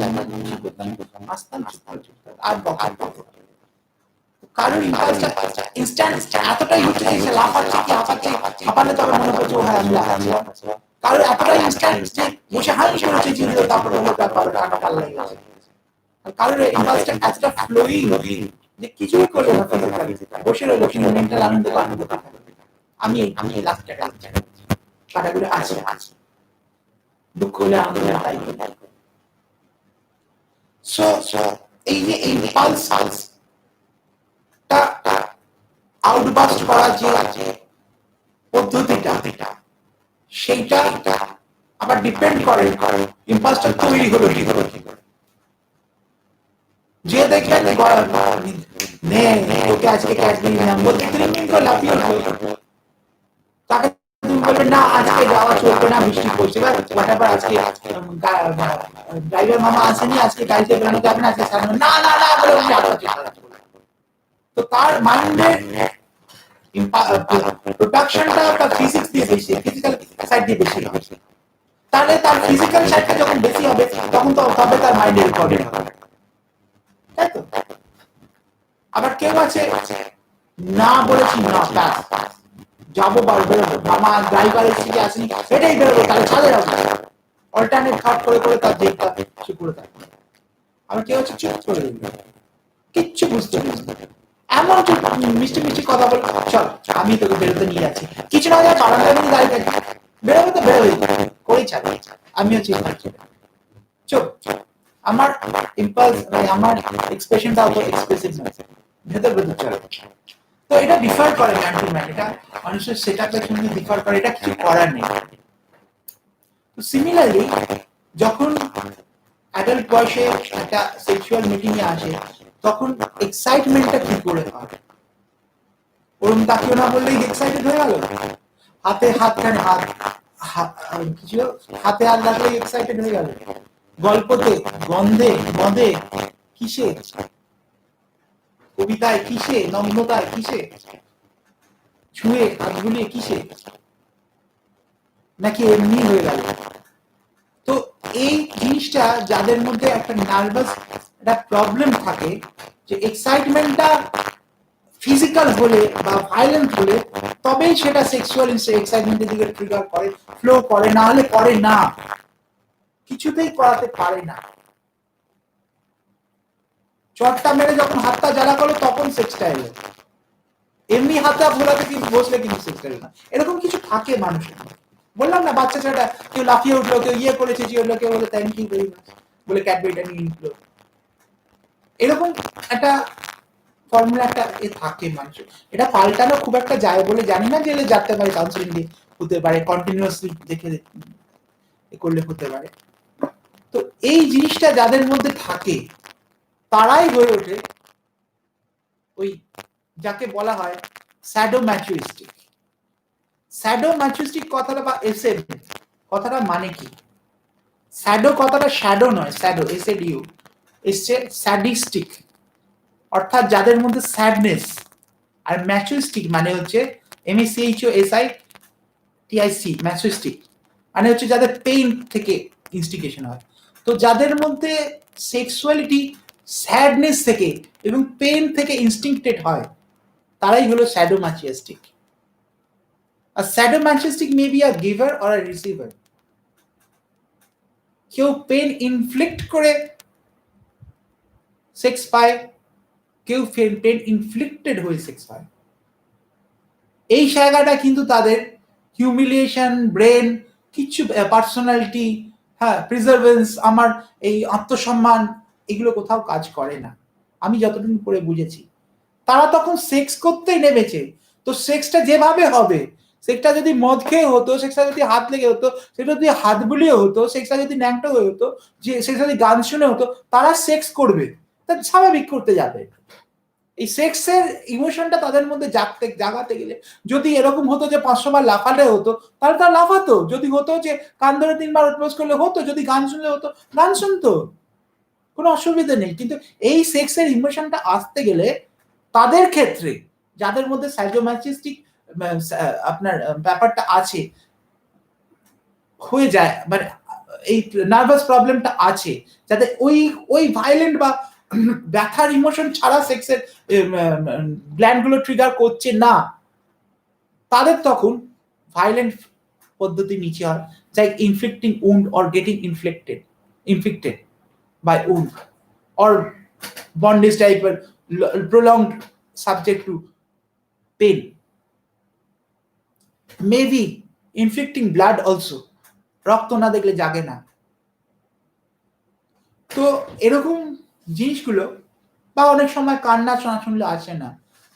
আসতাম আর কারণ ইনস্ট্যান্ট এতটাই উঠে গেছে লাফাচ্ছে হাঁপালে তবে মনে হচ্ছে হ্যাঁ আমি লাফাচ্ছি, কারণ এতটাই ইনস্ট্যান্ট যে বসে হাঁটি করেছে চিন্তা তারপরে টাকা পাল্লা গেছে, কারণ ইম্পালসটা এতটা ফ্লোয়িং যে কিছুই করলে বসে রইল কিন্তু মেন্টাল আনন্দ আমি লাস্টে টাকাগুলো আছে দুঃখ হলে আনন্দ তাই। সো এই যে ইম্পালসটা আউটবাস্ট করার যে পদ্ধতিটা সেইটা আবার ডিপেন্ড করে ইম্পালসটা তৈরি হলো কি করে। যে দেখবেন ওকে আজকে ক্যাশ দিয়ে নাম বলতে লাফিয়ে তাকে তুমি বলবে না আজকে যাওয়া চলবে না বৃষ্টি পড়ছে বা হোয়াটএভার আজকে ড্রাইভার মামা আসেনি আজকে গাড়িতে বেরোনো যাবে না আজকে না বলে তো তার মাইন্ডে প্রোডাকশনটা তার ফিজিক্স দিয়ে বেশি ফিজিক্যাল সাইড দিয়ে বেশি হবে, তাহলে তার ফিজিক্যাল সাইডটা যখন বেশি হবে তখন তো তবে তার মাইন্ডে রেকর্ডিং হবে, তাই তো? আবার কেউ আছে না বলেছি না যাবো বেরোবো মামা ড্রাইভার এসে আসেনি এটাই বেরোবো তাহলে ছাদে যাবো অল্টারনেট থাট করে তার ডেটটা সে করে থাকে। আবার কেউ হচ্ছে চুপ করে কিচ্ছু বুঝতে এমন মিষ্টি কথা বলে চল আমি তোকে বেরোতে নিয়ে যাচ্ছি, কিছু না যায় বারান্দায় মধ্যে দাঁড়িয়ে থাকি বেরোবে তো বেরোবে করেই ছাড়বে আমি হচ্ছে চুপ। আমার ইম্পালস আমার এক্সপ্রেশনটা অত এক্সপ্রেসিভ নয়, ভেতর চলে। তো এটা ডিফার করে ম্যান টু ম্যান, এটা মানুষের সেটআপের সঙ্গে ডিফার করে, এটা কিছু করার নেই। তো সিমিলারলি যখন অ্যাডাল্ট বয়সে একটা সেক্সুয়াল মিটিং এ আসে তখন এক্সাইটমেন্টটা কি করে হয়? ওরকম তাকিও না বললেই এক্সাইটেড হয়ে গেল, হাতে হাতখানে কিছু হাতে হাত রাখলেই এক্সাইটেড হয়ে গেল, গল্পতে গন্ধে মদে কিসে কবিতায় কিসে নগ্নতায় কিসে ছুঁয়ে হাত বুলিয়ে কিসে নাকি এমনি হয়ে গেল? তো এই জিনিসটা যাদের মধ্যে একটা নার্ভাস একটা প্রবলেম থাকে যে এক্সাইটমেন্টটা ফিজিক্যাল হলে বা ভায়োলেন্ট হলে তবেই সেটা সেক্সুয়াল এক্সাইটমেন্টের দিকে ট্রিগার করে, ফ্লো করে, না হলে করে না, কিছুতেই করাতে পারে না। চটটা মেরে যখন হাতটা জ্বালা করো তখন সেক্সটা এলো, এমনি হাতটা ভোলাতে কিন্তু বসলে কিন্তু সেক্সটা এলো না। এরকম কিছু থাকে মানুষের, বললাম না বাচ্চা ছেলেটা কেউ লাফিয়ে উঠলো, কেউ ইয়ে করেছে কেউ বলে থ্যাংক ইউ বলে ক্যাডবেরিটা নিয়ে নিল, এরকম একটা ফর্মুলা একটা থাকে মানুষের, এটা পাল্টানো খুব একটা যায় বলে জানি না, গেলে যেতে পারে কাউন্সিলিং দিয়ে হতে পারে, কন্টিনিউয়াসলি দেখে করলে হতে পারে। তো এই জিনিসটা যাদের মধ্যে থাকে তারাই হয়ে ওঠে ওই যাকে বলা হয় স্যাডোম্যাচুইস্টিক। স্যাডোম্যাচুইস্টিক কথাটা বা এসএড কথাটা মানে কি? স্যাডো কথাটা শ্যাডো নয়, স্যাডো এসএডিউ এসছে স্যাডিস্টিক, অর্থাৎ যাদের মধ্যে স্যাডনেস। আর ম্যাচুইস্টিক মানে হচ্ছে MECHOSITIC, ম্যাচুইস্টিক মানে হচ্ছে যাদের পেইন থেকে ইনস্টিগেশন হয়। তো যাদের মধ্যে সেক্সুয়ালিটি স্যাডনেস থেকে এবং পেইন থেকে ইনস্টিংক্টেড হয় তারাই হলো স্যাডোম্যাচুইস্টিক। A sadomasochistic may be a giver or a receiver. কেউ পেন ইনফ্লিক্ট করে সেক্স পায়, কেউ পেন ইনফ্লিক্টেড হয়ে সেক্স পায়। এই জায়গাটা কিন্তু তাদের হিউমিলিয়েশন, ব্রেন, কিছু পার্সোনালিটি, হ্যাঁ, প্রিজার্ভেন্স, আমার এই আত্মসম্মান, এগুলো কোথাও কাজ করে না, আমি যতটুকু পড়ে বুঝেছি। তারা তখন সেক্স করতেই নেমেছে। তো সেক্সটা যেভাবে হবে, সেক্সটা যদি মদ খেয়ে হতো, সেক্সটা যদি হাত লেগে হতো, সেটা যদি হাত বুলিয়ে হতো, সেক্সটা যদি ন্যাংটো হয়ে হতো, যে সেক্সটা যদি গান শুনে হতো, তারা সেক্স করবে, তা স্বাভাবিক করতে যাবে। এই সেক্সের ইমোশনটা তাদের মধ্যে জাগাতে গেলে যদি এরকম হতো যে 500 বার লাফালে হতো, তাহলে তারা লাফাতো। যদি হতো যে কান ধরে 3 বার উঠবোস করলে হতো, যদি গান শুনলে হতো গান শুনতো, কোনো অসুবিধা নেই। কিন্তু এই সেক্সের ইমোশনটা আসতে গেলে তাদের ক্ষেত্রে যাদের মধ্যে সাইকোম্যাচিস্টিক আপনার ব্যাপারটা আছে, হয়ে যায়, মানে এই নার্ভাস প্রবলেমটা আছে, যাতে ওই ভায়োলেন্ট বা ব্যথার ইমোশন ছাড়া সেক্সের গ্ল্যান্ডগুলো ট্রিগার করছে না, তাদের তখন ভায়োলেন্ট পদ্ধতি নিচে হয়, যাই inflicting wound or getting inflicted by wound or bondage type or prolonged subject to pain, maybe inflicting blood also, রক্ত না দেখলে জাগে না। তো এরকম জিনিসগুলো, বা অনেক সময় কান্না শোনা শুনলে আসে না।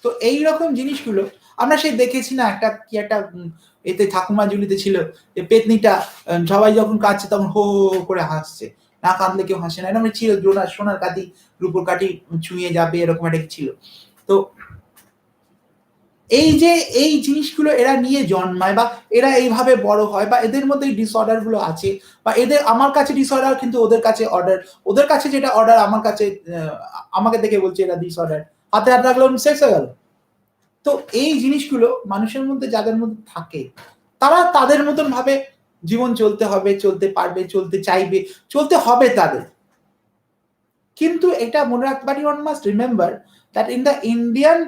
তো এই রকম জিনিসগুলো আমরা সেই দেখেছি না, একটা কি একটা এতে ঠাকুমা ঝুলিতে ছিল, যে পেতনিটা সবাই যখন কাঁদছে তখন হো হো করে হাসছে, না কাঁদলে কেউ হাসে না, এরকম ছিল। সোনার কাঠি রূপোর কাঠি ছুঁয়ে যাবে, এরকম একটা ছিল। তো এই যে এই জিনিসগুলো এরা নিয়ে জন্মায়, বা এরা এইভাবে বড় হয়, বা এদের মধ্যে এই ডিসঅর্ডার গুলো আছে, বা এদের, আমার কাছে ডিসঅর্ডার কিন্তু ওদের কাছে অর্ডার, ওদের কাছে যেটা অর্ডার আমার কাছে আমাকে দেখে বলছে এটা ডিসঅর্ডার, হাতে হাত রাখলো শেষ হয়ে গেল। তো এই জিনিসগুলো মানুষের মধ্যে যাদের মধ্যে থাকে, তারা তাদের মতন ভাবে জীবন চলতে হবে, চলতে পারবে, চলতে চাইবে, চলতে হবে তাদের। কিন্তু এটা মনে রাখবারই, one must remember that in the Indian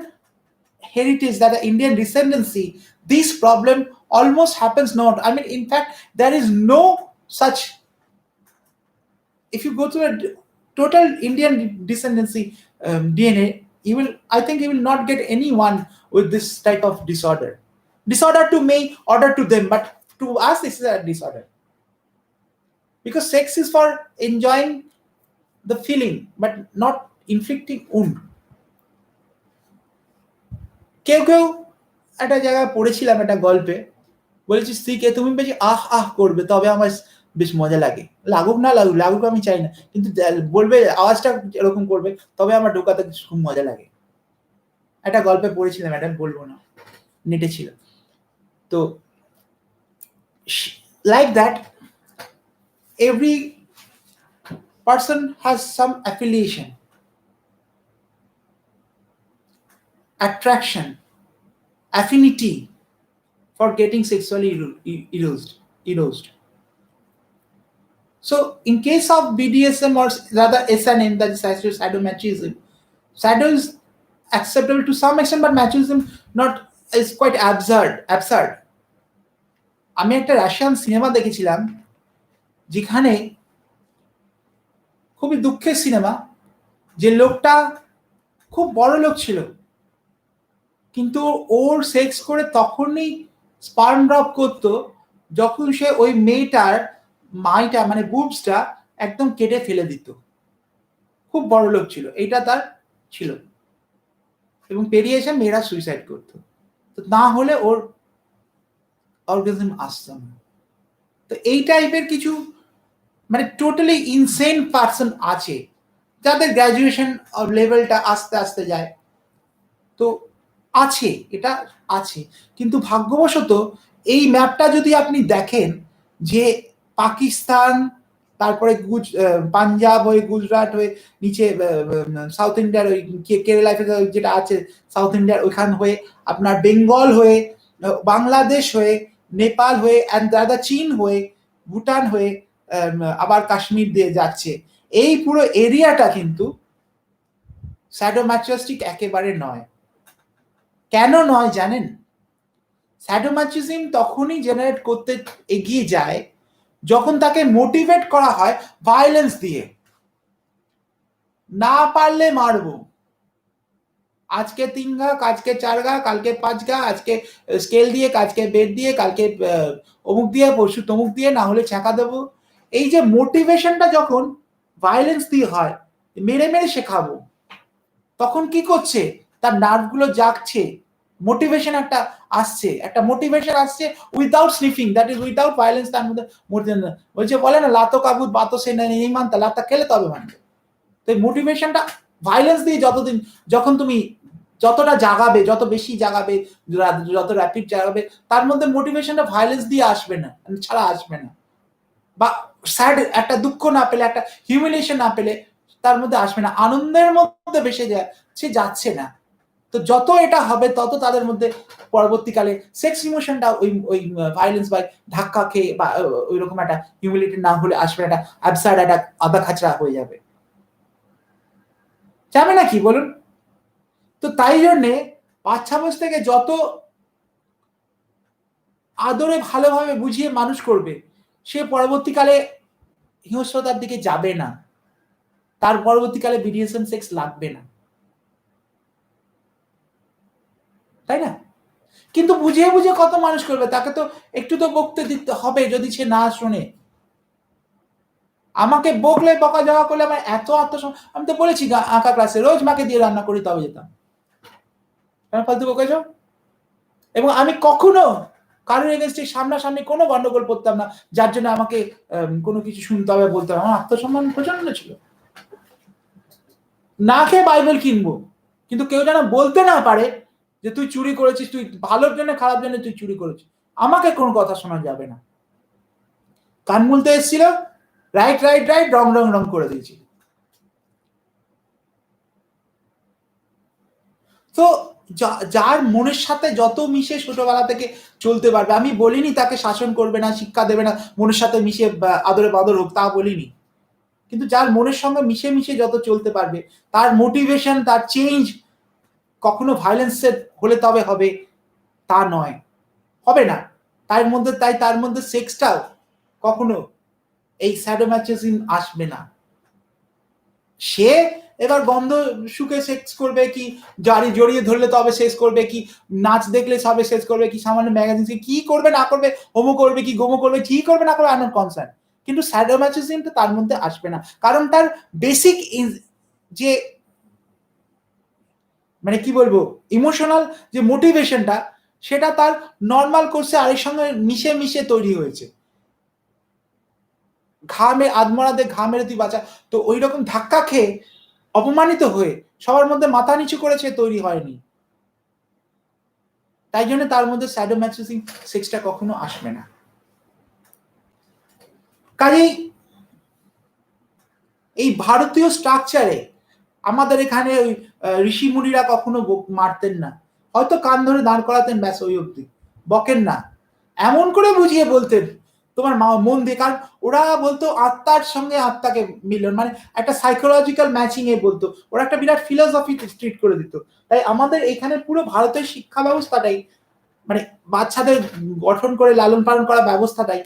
heritage, that the Indian descendancy, this problem almost happens not. I mean, in fact, there is no such. If you go to a total Indian descendancy DNA, you will, I think, you will not get anyone with this type of disorder. Disorder to me, order to them, but to us, this is a disorder. Because sex is for enjoying the feeling, but not inflicting wound. কেউ কেউ একটা জায়গায় পড়েছিলাম একটা গল্পে, বলেছি স্ত্রীকে তুমি বেশি আহ আহ করবে তবে আমার বেশ মজা লাগে, লাগুক না লাগুক, লাগুক আমি চাই না, কিন্তু বলবে আওয়াজটা এরকম করবে তবে আমার ঢোকাতে খুব মজা লাগে। একটা গল্পে পড়েছিলাম, এটা বলবো না, নেটে ছিল। তো like that every person has some affiliation, attraction, affinity for getting sexually aroused. So in case of BDSM, or rather SNM, that is sadomasochism, sado is acceptable to some extent, but masochism not, is quite absurd. আমি একটা Russian cinema দেখেছিলাম, যেখানে খুবই দুঃখের cinema, যে লোকটা খুব বড় লোক ছিল, কিন্তু ওর সেক্স করে তখনই স্পার্ম ড্রপ করতো যখন সে ওই মেয়েটার মাইটা, মানে বুবসটা একদম কেটে ফেলে দিত। খুব বড় লোক ছিল, এইটা তার ছিল। এবং পেরিয়ে এসে মেয়েরা সুইসাইড করতো, তো না হলে ওর অর্গাজম আসতো না। তো এই টাইপের কিছু মানে টোটালি ইনসেন পার্সন আছে যাদের গ্র্যাজুয়েশন লেভেলটা আস্তে আস্তে যায়, তো আছে, এটা আছে। কিন্তু ভাগ্যবশত এই ম্যাপটা যদি আপনি দেখেন যে পাকিস্তান, তারপরে পাঞ্জাব হয়ে গুজরাট হয়ে নিচে সাউথ ইন্ডিয়ার ওই কেরালা যেটা আছে সাউথ ইন্ডিয়ার ওইখান হয়ে আপনার বেঙ্গল হয়ে বাংলাদেশ হয়ে নেপাল হয়ে অ্যান্ড দাদা চীন হয়ে ভুটান হয়ে আবার কাশ্মীর দিয়ে যাচ্ছে, এই পুরো এরিয়াটা কিন্তু স্যাডোম্যাচোস্টিক একেবারে নয়। কেন নয় জানেন? স্যাডোম্যাচোজিম তখনই জেনারেট করতে এগিয়ে যায় যখন তাকে মোটিভেট করা হয় ভায়োলেন্স দিয়ে। না পারলে মারবো, আজকে 3 ঘা, আজকে 4 ঘা, কালকে 5 ঘা, আজকে স্কেল দিয়ে, কালকে বেড দিয়ে, কালকে অমুক দিয়ে, পরশু তমুক দিয়ে, না হলে ছ্যাঁকা দেবো। এই যে মোটিভেশনটা যখন ভায়োলেন্স দিয়ে হয়, মেরে মেরে শেখাবো, তখন কি করছে, তার নার্ভগুলো জাগছে, মোটিভেশন একটা আসছে, একটা মোটিভেশন আসছে without sniffing, that is without violence. তার মধ্যে বলছে, বলে না লাতো কাবুত বাতো সে নেই মানতা, লাতটা খেলে তবে মানবে। তো এই মোটিভেশনটা ভায়োলেন্স দিয়ে যতদিন, যখন তুমি যতটা জাগাবে, যত বেশি জাগাবে, যত র্যাপিড জাগাবে, তার মধ্যে মোটিভেশনটা ভায়োলেন্স দিয়ে আসবে না, ছাড়া আসবে না। বা স্যাড একটা দুঃখ না পেলে, একটা হিউমিলিয়েশন না পেলে তার মধ্যে আসবে না, আনন্দের মধ্যে ভেসে যায়, সে যাচ্ছে না। তো যত এটা হবে তত তাদের মধ্যে পরবর্তীকালে সেক্স ইমোশনটা ওই ওই ভায়োলেন্স বা ধাক্কা খেয়ে বা ওই রকম একটা হিউমিলিটি না হলে আসবে, একটা অ্যাবসার্ড একটা আদা খাচড়া হয়ে যাবে, যাবে না কি বলুন? তো তাই জন্যে বাচ্চা বয়স থেকে যত আদরে ভালোভাবে বুঝিয়ে মানুষ করবে, সে পরবর্তীকালে হিংস্রতার দিকে যাবে না, তার পরবর্তীকালে বিডিএসএম সেক্স লাগবে না, তাই না? কিন্তু বুঝিয়ে বুঝিয়ে কত মানুষ করবে, তাকে তো একটু তো বকতে দিতে হবে, যদি সে না শোনে। আমাকে বকলে, বকা জগা করলে আমার এত আমি তো বলেছি আঁকা ক্লাসে রোজ মাকে দিয়ে রান্না করি তবে যেতাম, কেন ফালতু বকেছ? এবং আমি কখনো কারোর এগেনস্টে সামনাসামনি কোনো গন্ডগোল করতাম না, যার জন্য আমাকে কোনো কিছু শুনতে হবে, বলতে হবে। আমার আত্মসম্মান প্রচন্ড ছিল, না খেয়ে বাইবেল কিনবো, কিন্তু কেউ যেন বলতে না পারে যে তুই চুরি করেছিস, তুই ভালোর জন্য খারাপ জন্য তুই চুরি করেছিস, আমাকে কোনো কথা শোনা যাবে না। কান মুলতে এসেছিল, রাইট রাইট রাইট, রং রং রং করে দিয়েছি। তো যার মনের সাথে যত মিশে ছোটবেলা থেকে চলতে পারবে, আমি বলিনি তাকে শাসন করবে না, শিক্ষা দেবে না, মনের সাথে মিশে আদরে বাদর হোক, তা বলিনি। কিন্তু যার মনের সঙ্গে মিশে মিশে যত চলতে পারবে, তার মোটিভেশন, তার চেঞ্জ কখনো ভায়োলেন্সের হলে তবে হবে তা নয়, হবে না। তার মধ্যে সেক্সটাও কখনো এই স্যাডোম্যাচোজিম আসবে না। সে এবার গন্ধ শুকে সেক্স করবে, কি জড়িয়ে ধরলে তবে শেষ করবে, কি নাচ দেখলে সবে শেষ করবে, কি সামান্য ম্যাগাজিন কি করবে না করবে, হোমো করবে কি গোমো করবে, কি করবে না করবে, আই নট কনসার্ন। কিন্তু স্যাডোম্যাচোজিমটা তার মধ্যে আসবে না, কারণ তার বেসিক যে মানে কি বলবো ইমোশনাল যে মোটিভেশনটা, সেটা তার নর্মাল কোর্সে আরেক সঙ্গে মিশে মিশে তৈরি হয়েছে। ঘামে আদমরাতে ঘা মেরে তুই বাঁচা, তো ওই রকম ধাক্কা খেয়ে অপমানিত হয়ে সবার মধ্যে মাথা নিচু করেছে তৈরি হয়নি। তাই জন্য তার মধ্যে স্যাডোম্যাচোজিং সেক্সটা কখনো আসবে না। কাজেই এই ভারতীয় স্ট্রাকচারে আমাদের এখানে ওই ঋষি মুনিরা কখনো মারতেন না, হয়তো কান ধরে দাঁড় করাতেন, ব্যাস ওই অব্দি, বকেন না। এমন করে বুঝিয়ে বলতেন তোমার মন দিয়ে, কারণ ওরা বলতো আত্মার সঙ্গে আত্মাকে মিলন, মানে একটা সাইকোলজিক্যাল ম্যাচিং এ বলতো, ওরা একটা বিরাট ফিলোসফি ট্রিট করে দিত। তাই আমাদের এখানে পুরো ভারতের শিক্ষা ব্যবস্থাটাই, মানে বাচ্চাদের গঠন করে লালন পালন করা ব্যবস্থাটাই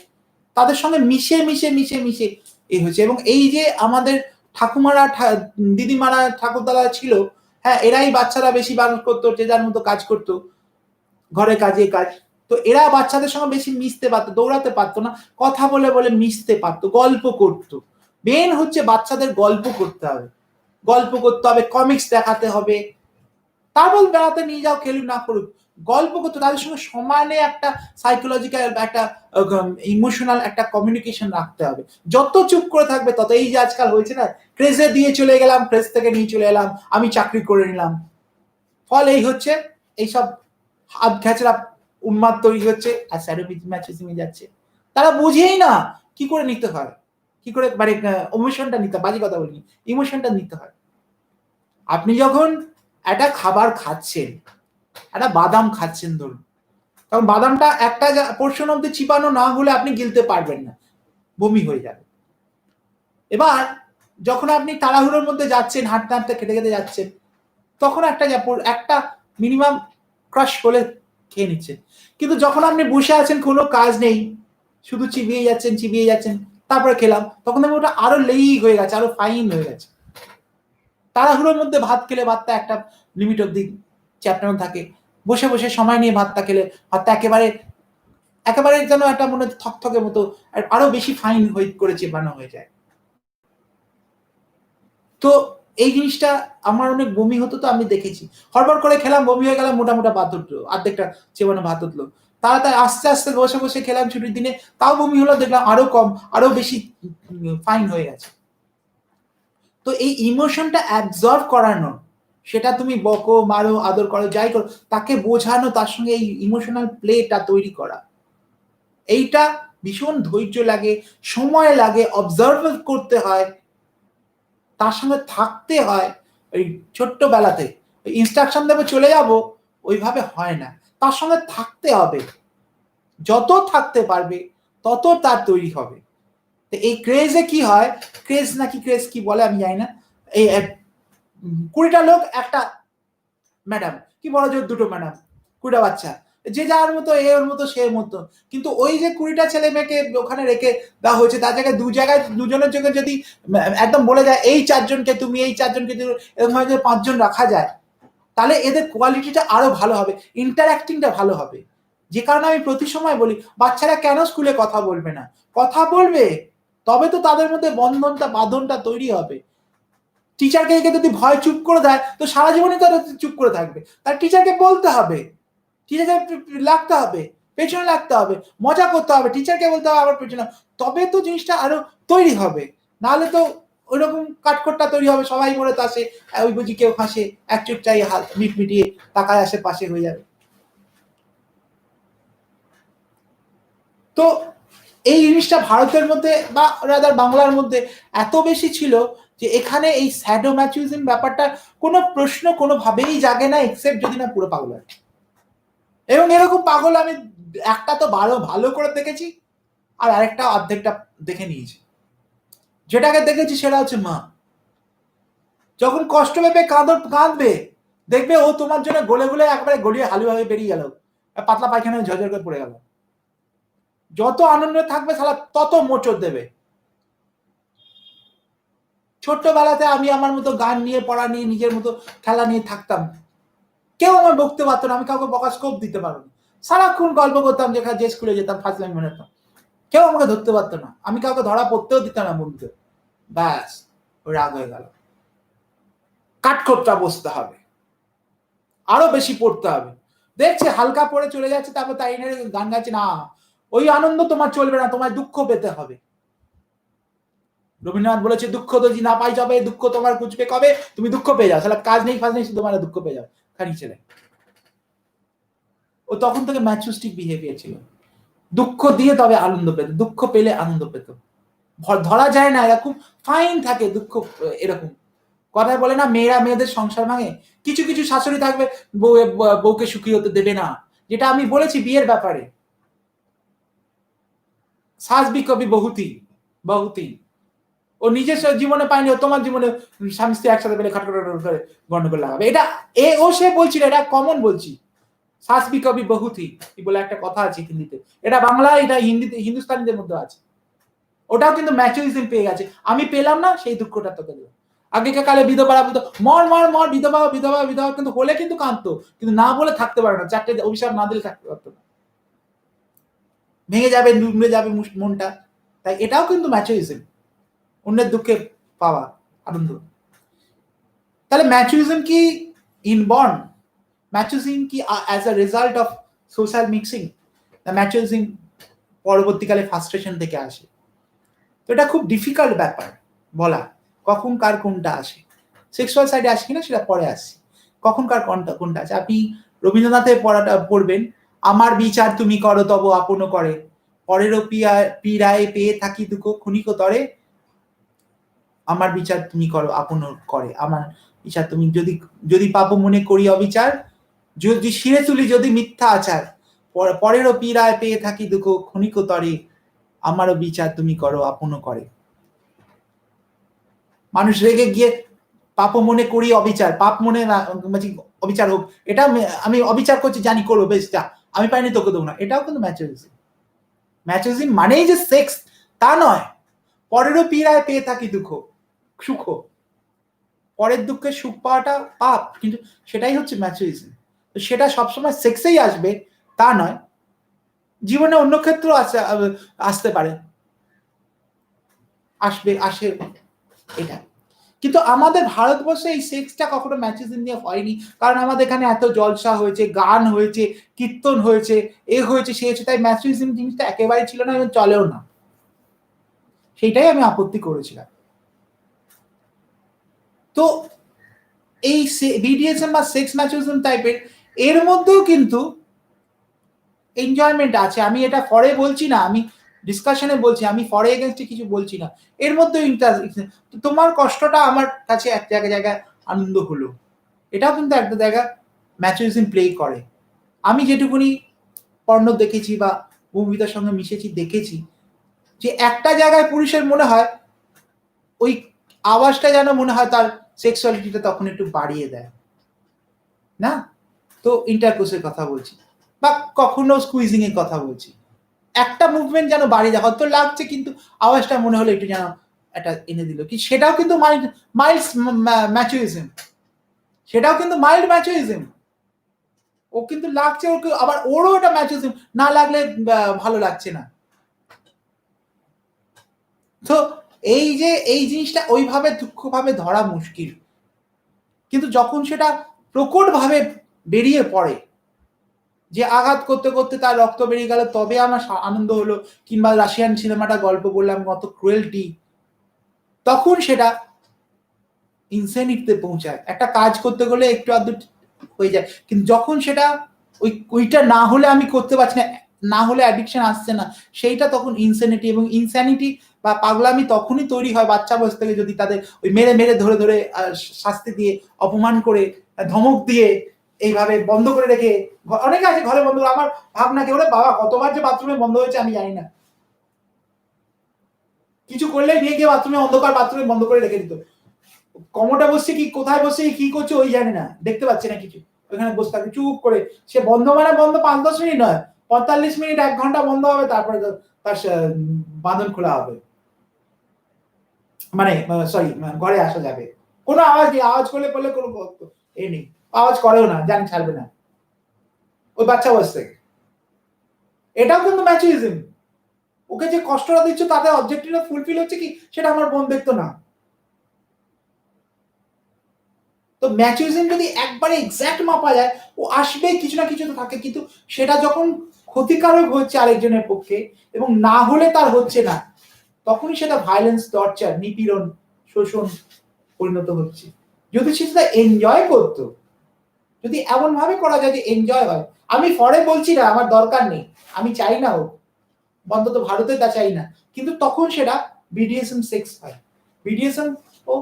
তাদের সঙ্গে মিশে মিশে মিশে মিশে এই হয়েছে। এবং এই যে আমাদের ঠাকুমারা, দিদিমারা, ঠাকুরদারা ছিল, হ্যাঁ এরাই বাচ্চারা বেশি মানুষ করতো, যে যার মতো কাজ করতো, ঘরে কাজে কাজ, তো এরা বাচ্চাদের সঙ্গে বেশি মিশতে পারতো, দৌড়াতে পারতো না, কথা বলে বলে মিশতে পারতো, গল্প করতো। মেন হচ্ছে বাচ্চাদের গল্প করতে হবে, গল্প করতে হবে, কমিক্স দেখাতে হবে, তারপর বেড়াতে নিয়ে যাও, খেলুক না করুক, গল্প করতে, তাদের সঙ্গে সমানে একটা সাইকোলজিক্যাল একটা ইমোশনাল একটা কমিউনিকেশন রাখতে হবে। যত চুপ করে থাকবে তত, এই যে আজকাল হয়েছে না, ক্রেজে দিয়ে চলে গেলাম, ক্রেজ থেকে নিয়ে চলে এলাম, আমি চাকরি করে নিলাম, ফল এই হচ্ছে, এইসব হাত ঘেঁচড়া উন্মাদ তৈরি হচ্ছে আর স্যাডোম্যাসোচিজমে যাচ্ছে। তারা বুঝেই না কি করে নিতে হয়, কি করে মানে ইমোশনটা নিতে, বাজে কথা বলিনি, ইমোশনটা নিতে হয়। আপনি যখন একটা খাবার খাচ্ছেন, একটা বাদাম খাচ্ছেন ধরুন, তখন বাদামটা একটা পোর্শন অব্দি চিপানো না হলে আপনি গিলতে পারবেন না, বমি হয়ে যাবে। এবার যখন আপনি তাড়াহুড়োর মধ্যে যাচ্ছেন, হাঁটতে হাঁটতে খেতে খেতে যাচ্ছেন, তখন একটা মিনিমাম ক্রাশ করে খেয়ে নিচ্ছেন। কিন্তু যখন আপনি বসে আছেন, কোনো কাজ নেই, শুধু চিবিয়ে যাচ্ছেন, তারপরে খেলাম, তখন আমি ওটা আরো লেই হয়ে গেছে, আরো ফাইন হয়ে গেছে। তাড়াহুড়োর মধ্যে ভাত খেলে ভাতটা একটা লিমিট অব্দি চ্যাপ্টার থাকে, বসে বসে সময় নিয়ে ভাতটা খেলে ভাতটা একেবারে যেন একটা মনে থকথকে মতো আরো বেশি ফাইন হয়ে করেছে বানানো হয়ে যায়। তো এই জিনিসটা আমার অনেক বমি হতো, তো আমি দেখেছি, হড়বড় করে খেলাম, বমি হয়ে গেলাম, মোটা ভাত উঠলো, অর্ধেকটা চেবানো ভাত উঠলো, তাড়াতাড়ি আস্তে আস্তে বসে বসে খেলাম ছুটির দিনে, তাও বমি হলো, দেখলাম আরো কম, আরো বেশি ফাইন হয়ে গেছে। তো এই ইমোশনটা অ্যাবজর্ব করানো, সেটা তুমি বকো, মারো, আদর করো, যাই করো, তাকে বোঝানো, তার সঙ্গে এই ইমোশনাল প্লেটা তৈরি করা, এইটা ভীষণ ধৈর্য লাগে, সময় লাগে, অবজার্ভ করতে হয়, তার সঙ্গে থাকতে হয়। ওই ছোট্টবেলাতে ইনস্ট্রাকশন দেবে চলে যাব, ওইভাবে হয় না, তার সঙ্গে থাকতে হবে, যত থাকতে পারবে তত তার তৈরি হবে। তো এই ক্রেজে কি হয়, ক্রেজ কি বলে আমি জানি না, এই 20টা লোক একটা ম্যাডাম, কি বড় জোর দুটো ম্যাডাম, 20টা বাচ্চা, যে যার মতো, এ ওর মতো, সে মতো, কিন্তু ওই যে 20টা ছেলে মেয়েকে ওখানে রেখে দেওয়া হয়েছে, তার জায়গায় দুজনের জন্য যদি একদম বলে যায় এই চারজনকে তুমি, এই চারজনকে এরকম ভাবে যদি 5 জন রাখা যায়, তাহলে এদের কোয়ালিটিটা আরো ভালো হবে, ইন্টারঅ্যাক্টিংটা ভালো হবে। যে কারণে আমি প্রতি সময় বলি, বাচ্চারা কেন স্কুলে কথা বলবে না, কথা বলবে, তবে তো তাদের মধ্যে বাঁধনটা তৈরি হবে। টিচারকে যদি ভয় চুপ করে দেয়, তো সারা জীবনই তারা চুপ করে থাকবে। তার টিচারকে বলতে হবে, টিচারকে লাগতে হবে, পেছনে লাগতে হবে, মজা করতে হবে, টিচারকে বলতে হবে আবার পেছনে, তবে তো জিনিসটা আরো তৈরি হবে। নাহলে তো ওইরকম কাঠখোট্টা তৈরি হবে, সবাই মরে তাসে, ওই বুঝি কেউ হাসে, এক চোখ চাই হাত মিটিয়ে তাকায় আসে পাশে হয়ে যাবে। তো এই জিনিসটা ভারতের মধ্যে বা রাদার বাংলার মধ্যে এত বেশি ছিল যে এখানে এই স্যাডোম্যাচুইজম ব্যাপারটা কোনো প্রশ্ন কোনোভাবেই জাগে না, এক্সেপ্ট যদি না পুরো পাগল হয়। এবং এরকম পাগল আমি একটা তো ভালো করে দেখেছি, আর আরেকটা অর্ধেকটা দেখে নিয়েছি। যেটাকে দেখেছি সেটা হচ্ছে মা, যখন কষ্ট পেবে কাঁদবে, দেখবে ও তোমার জন্য গলে গলে একবারে গলিয়ে হালুভাবে বেরিয়ে গেল, পাতলা পায়খানায় ঝরঝর করে পড়ে গেল। যত আনন্দ থাকবে শালা তত মোচড় দেবে। ছোট্টবেলাতে আমি আমার মতো গান নিয়ে, পড়া নিয়ে, নিজের মতো খেলা নিয়ে থাকতাম, কেউ আমার বকতে পারতো না, আমি কাউকে বকা স্কোপ দিতে পারবো না, সারাক্ষণ গল্প করতাম, যেখানে যে স্কুলে যেতাম ফার্স্ট লাইন মনে হতাম, কেউ আমাকে ধরতে পারতো না, আমি কাউকে ধরা পড়তেও দিতাম না বন্ধুদের। ব্যাস, ওই রাগ হয়ে গেল, কাঠখোট্টা বসতে হবে, আরো বেশি পড়তে হবে, দেখছে হালকা পড়ে চলে যাচ্ছে, তারপর তাই এনে গান গাচ্ছে, না ওই আনন্দ তোমার চলবে না, তোমার দুঃখ পেতে হবে। রবীন্দ্রনাথ বলেছে, দুঃখ যদি না পাই যাবে, দুঃখ তোমার খুঁজবে কবে, তুমি দুঃখ পেয়ে যাও, তাহলে কাজ নেই ফাজ নেই, শুধু তোমার দুঃখ পেয়ে যাও, খালি ছেলে। ও তখন থেকে ম্যাচুরিস্টিক বিহেভিয়ার ছিল, দুঃখ দিয়ে তবে আনন্দ পেত, দুঃখ পেলে আনন্দ পেত, ধরা যায় না, এরকম ফাইন থাকে দুঃখ। এরকম কথায় বলে না, মেয়েরা মেয়েদের সংসার ভাঙে, কিছু কিছু শাশুড়ি থাকবে বউকে সুখী হতে দেবে না, যেটা আমি বলেছি বিয়ের ব্যাপারে, সাস বি কবি বহুতি বহুতি, ও নিজের জীবনে পায়নি, ও তোমার জীবনে স্বামী স্ত্রী একসাথে পেলে খটখট করে গন্ডগোল লাগাবে। এটা সে বলছিল, এটা কমন বলছি, সাস বি কবি বহুতি বলে একটা কথা আছে হিন্দিতে, এটা বাংলায়, এটা হিন্দিতে, হিন্দুস্তানিদের মধ্যে আছে। ওটাও কিন্তু ম্যাচুরিজম পেয়ে গেছে, আমি পেলাম না, সেই দুঃখটা তোকে দেবো। আগেকার কালে বিধবারা বলতো মর মর মর, বিধবা বিধবা বিধবা, কিন্তু হলে কিন্তু কাঁদতো, কিন্তু না বলে থাকতে পারে না, চারটে অভিশাপ না দিলে থাকতে পারতো না, ভেঙে যাবে, ডুবে যাবে মনটা। তাই এটাও কিন্তু ম্যাচুরিজম, অন্যের দুঃখে পাওয়া আনন্দ। তাহলে ম্যাচুরিজম কি ইনবর্ন ম্যাচুজিং কি as a result of social mixing, the masochism পরবর্তীকালে ফ্রাস্ট্রেশন থেকে আসে। তো এটা খুব ডিফিকাল্ট ব্যাপার বলা কখন কার কোনটা আসে। সেক্সুয়াল সাইডে আসে কিনা সেটা পরে আসছে, কখন কার কোনটা আছে। আপনি রবীন্দ্রনাথের পড়াটা পড়বেন, আমার বিচার তুমি করো তব আপন করে, পরেরও পীড়ায় পেয়ে থাকি দুঃখ ক্ষণিক তরে, আমার বিচার তুমি করো আপন করে, আমার বিচার তুমি যদি যদি পাপ মনে করি অবিচার, যদি শিরে তুলি যদি মিথ্যা আচার, পরেরও পীড়ায় পেয়ে থাকি দুঃখ ক্ষণিক তরে, আমারও বিচার তুমি করো আপন করে। মানুষ রেগে গিয়ে পাপ মনে করি অবিচার, পাপ মনে না অবিচার হোক, এটা আমি অবিচার করছি জানি করবো, বেশ যা আমি পাইনি তোকে দেবো না, এটাও কিন্তু ম্যাচুরিজম। ম্যাচুরিজম মানেই যে সেক্স তা নয়, পরেরও পীড়ায় পেয়ে থাকি দুঃখ সুখ, পরের দুঃখে সুখ পাওয়াটা পাপ, কিন্তু সেটাই হচ্ছে ম্যাচুরিজম। তো সেটা সবসময় সেক্সেই আসবে তা নয়, জীবনে অন্য ক্ষেত্রেও আসতে পারে, আসে এটা। কিন্তু আমাদের ভারতবর্ষে এই সেক্সটা কখনো ম্যাচুরিজম নিয়ে হয়নি, কারণ আমাদের এখানে এত জলসা হয়েছে, গান হয়েছে, কীর্তন হয়েছে, এ হয়েছে সে হয়েছে, তাই ম্যাচুরিজম জিনিসটা একেবারে ছিল না এবং চলেও না। সেইটাই আমি আপত্তি করেছিলাম। তো এই বিডিএসএম বা সেক্স ম্যাচুরিজম টাইপের এর মধ্যেও কিন্তু এনজয়মেন্ট আছে। আমি এটা ফরে বলছি না, আমি ডিসকাশনে বলছি, আমি ফরে এগেনস্টে কিছু বলছি না, এর মধ্যে ইন্টারেস্ট। তোমার কষ্টটা আমার কাছে এক জায়গায় আনন্দ হলো, এটাও কিন্তু একটা জায়গা ম্যাচুরিজম প্লে করে। আমি যেটুকুনি পর্ণ দেখেছি বা মুভিটার সঙ্গে মিশেছি দেখেছি, যে একটা জায়গায় পুরুষের মনে হয় ওই আওয়াজটা যেন মনে হয় তার সেক্সুয়ালিটিটা তখন একটু বাড়িয়ে দেয় না। তো ইন্টারকোর্সের কথা বলছি, বা কখনো স্কুইজিং এর কথা বলছি, একটা মুভমেন্ট যেন বাড়িয়ে দেয়, হয়তো লাগছে কিন্তু আওয়াজটা মনে হলো একটু যেন একটা এনে দিল, কি সেটাও কিন্তু মাইল্ড ম্যাচুরিজম, সেটাও কিন্তু মাইল্ড ম্যাচুরিজম। ও কিন্তু লাগছে, ওকে আবার ওরও এটা ম্যাচুরিজম, না লাগলে ভালো লাগছে না। তো এই যে এই জিনিসটা ওইভাবে দুঃখভাবে ধরা মুশকিল, কিন্তু যখন সেটা প্রকট ভাবে বেরিয়ে পড়ে, যে আঘাত করতে করতে তার রক্ত বেরিয়ে গেল তবে আমার আনন্দ হলো, কিংবা রাশিয়ান সিনেমাটা গল্প বললাম কত ক্রুয়েলটি, তখন সেটা ইনসেনিটিতে পৌঁছায়। একটা কাজ করতে গেলে একটু আধটু হয়ে যায়, কিন্তু যখন সেটা ওইটা না হলে আমি করতে পারছি না, না হলে অ্যাডিকশন আসছে না, সেইটা তখন ইনসেনিটি। এবং ইনস্যানিটি বা পাগলামি তখনই তৈরি হয় বাচ্চা বয়স থেকে, যদি তাদের ওই মেরে মেরে ধরে ধরে শাস্তি দিয়ে, অপমান করে, ধমক দিয়ে, এইভাবে বন্ধ করে রেখে, অনেকে আছে ঘরে বন্ধ, আমার ভাবনা কি বলে বাবা কতবার যে বাথরুমে বন্ধ হয়েছে আমি জানি না, কিছু করলে নিয়ে গিয়ে বাথরুমে অন্ধকার বাথরুমে বন্ধ করে রেখে দিত, কমোটা বসছে কি কোথায় বসে কি করছে ওই জানে না, দেখতে পাচ্ছে না কিছু, ওখানে বসে থাকে চুপ করে। সে বন্ধ মানে বন্ধ 5-10 মিনিট নয়, 45 মিনিট 1 ঘন্টা বন্ধ হবে, তারপরে তার বাঁধন খোলা হবে, মানে সরি ঘরে আসা যাবে। কোনো আওয়াজ নেই, আওয়াজ করলে কোনো এ নেই, আওয়াজ করেও না, জানি ছাড়বে না ওই বাচ্চা বয়স থেকে। এটাও কিন্তু ম্যাচুরিজম, ওকে যে কষ্টটা দিচ্ছ তাতে অবজেক্টিভটা ফুলফিল হচ্ছে কি সেটা আমার বোন দেখতো না। তো ম্যাচুরিজম যদি একবারে এক্স্যাক্ট মাপা যায়, ও আসবে কিছু না কিছু তো থাকে, কিন্তু সেটা যখন ক্ষতিকারক হচ্ছে আরেকজনের পক্ষে এবং না হলে তার হচ্ছে না, তখনই সেটা ভায়োলেন্স, টর্চার, নিপীড়ন, শোষণ পরিণত হচ্ছে। যদি সেটা এনজয় করতো, যদি এমন ভাবে করা যায় যে এনজয় হয়, আমি ফরে বলছি না আমার দরকার নেই, আমি চাই না হোক, অন্তত ভারতে তা চাই না, কিন্তু তখন সেটা বিডিএসএম সেক্স হয়, বিডিএসএম ও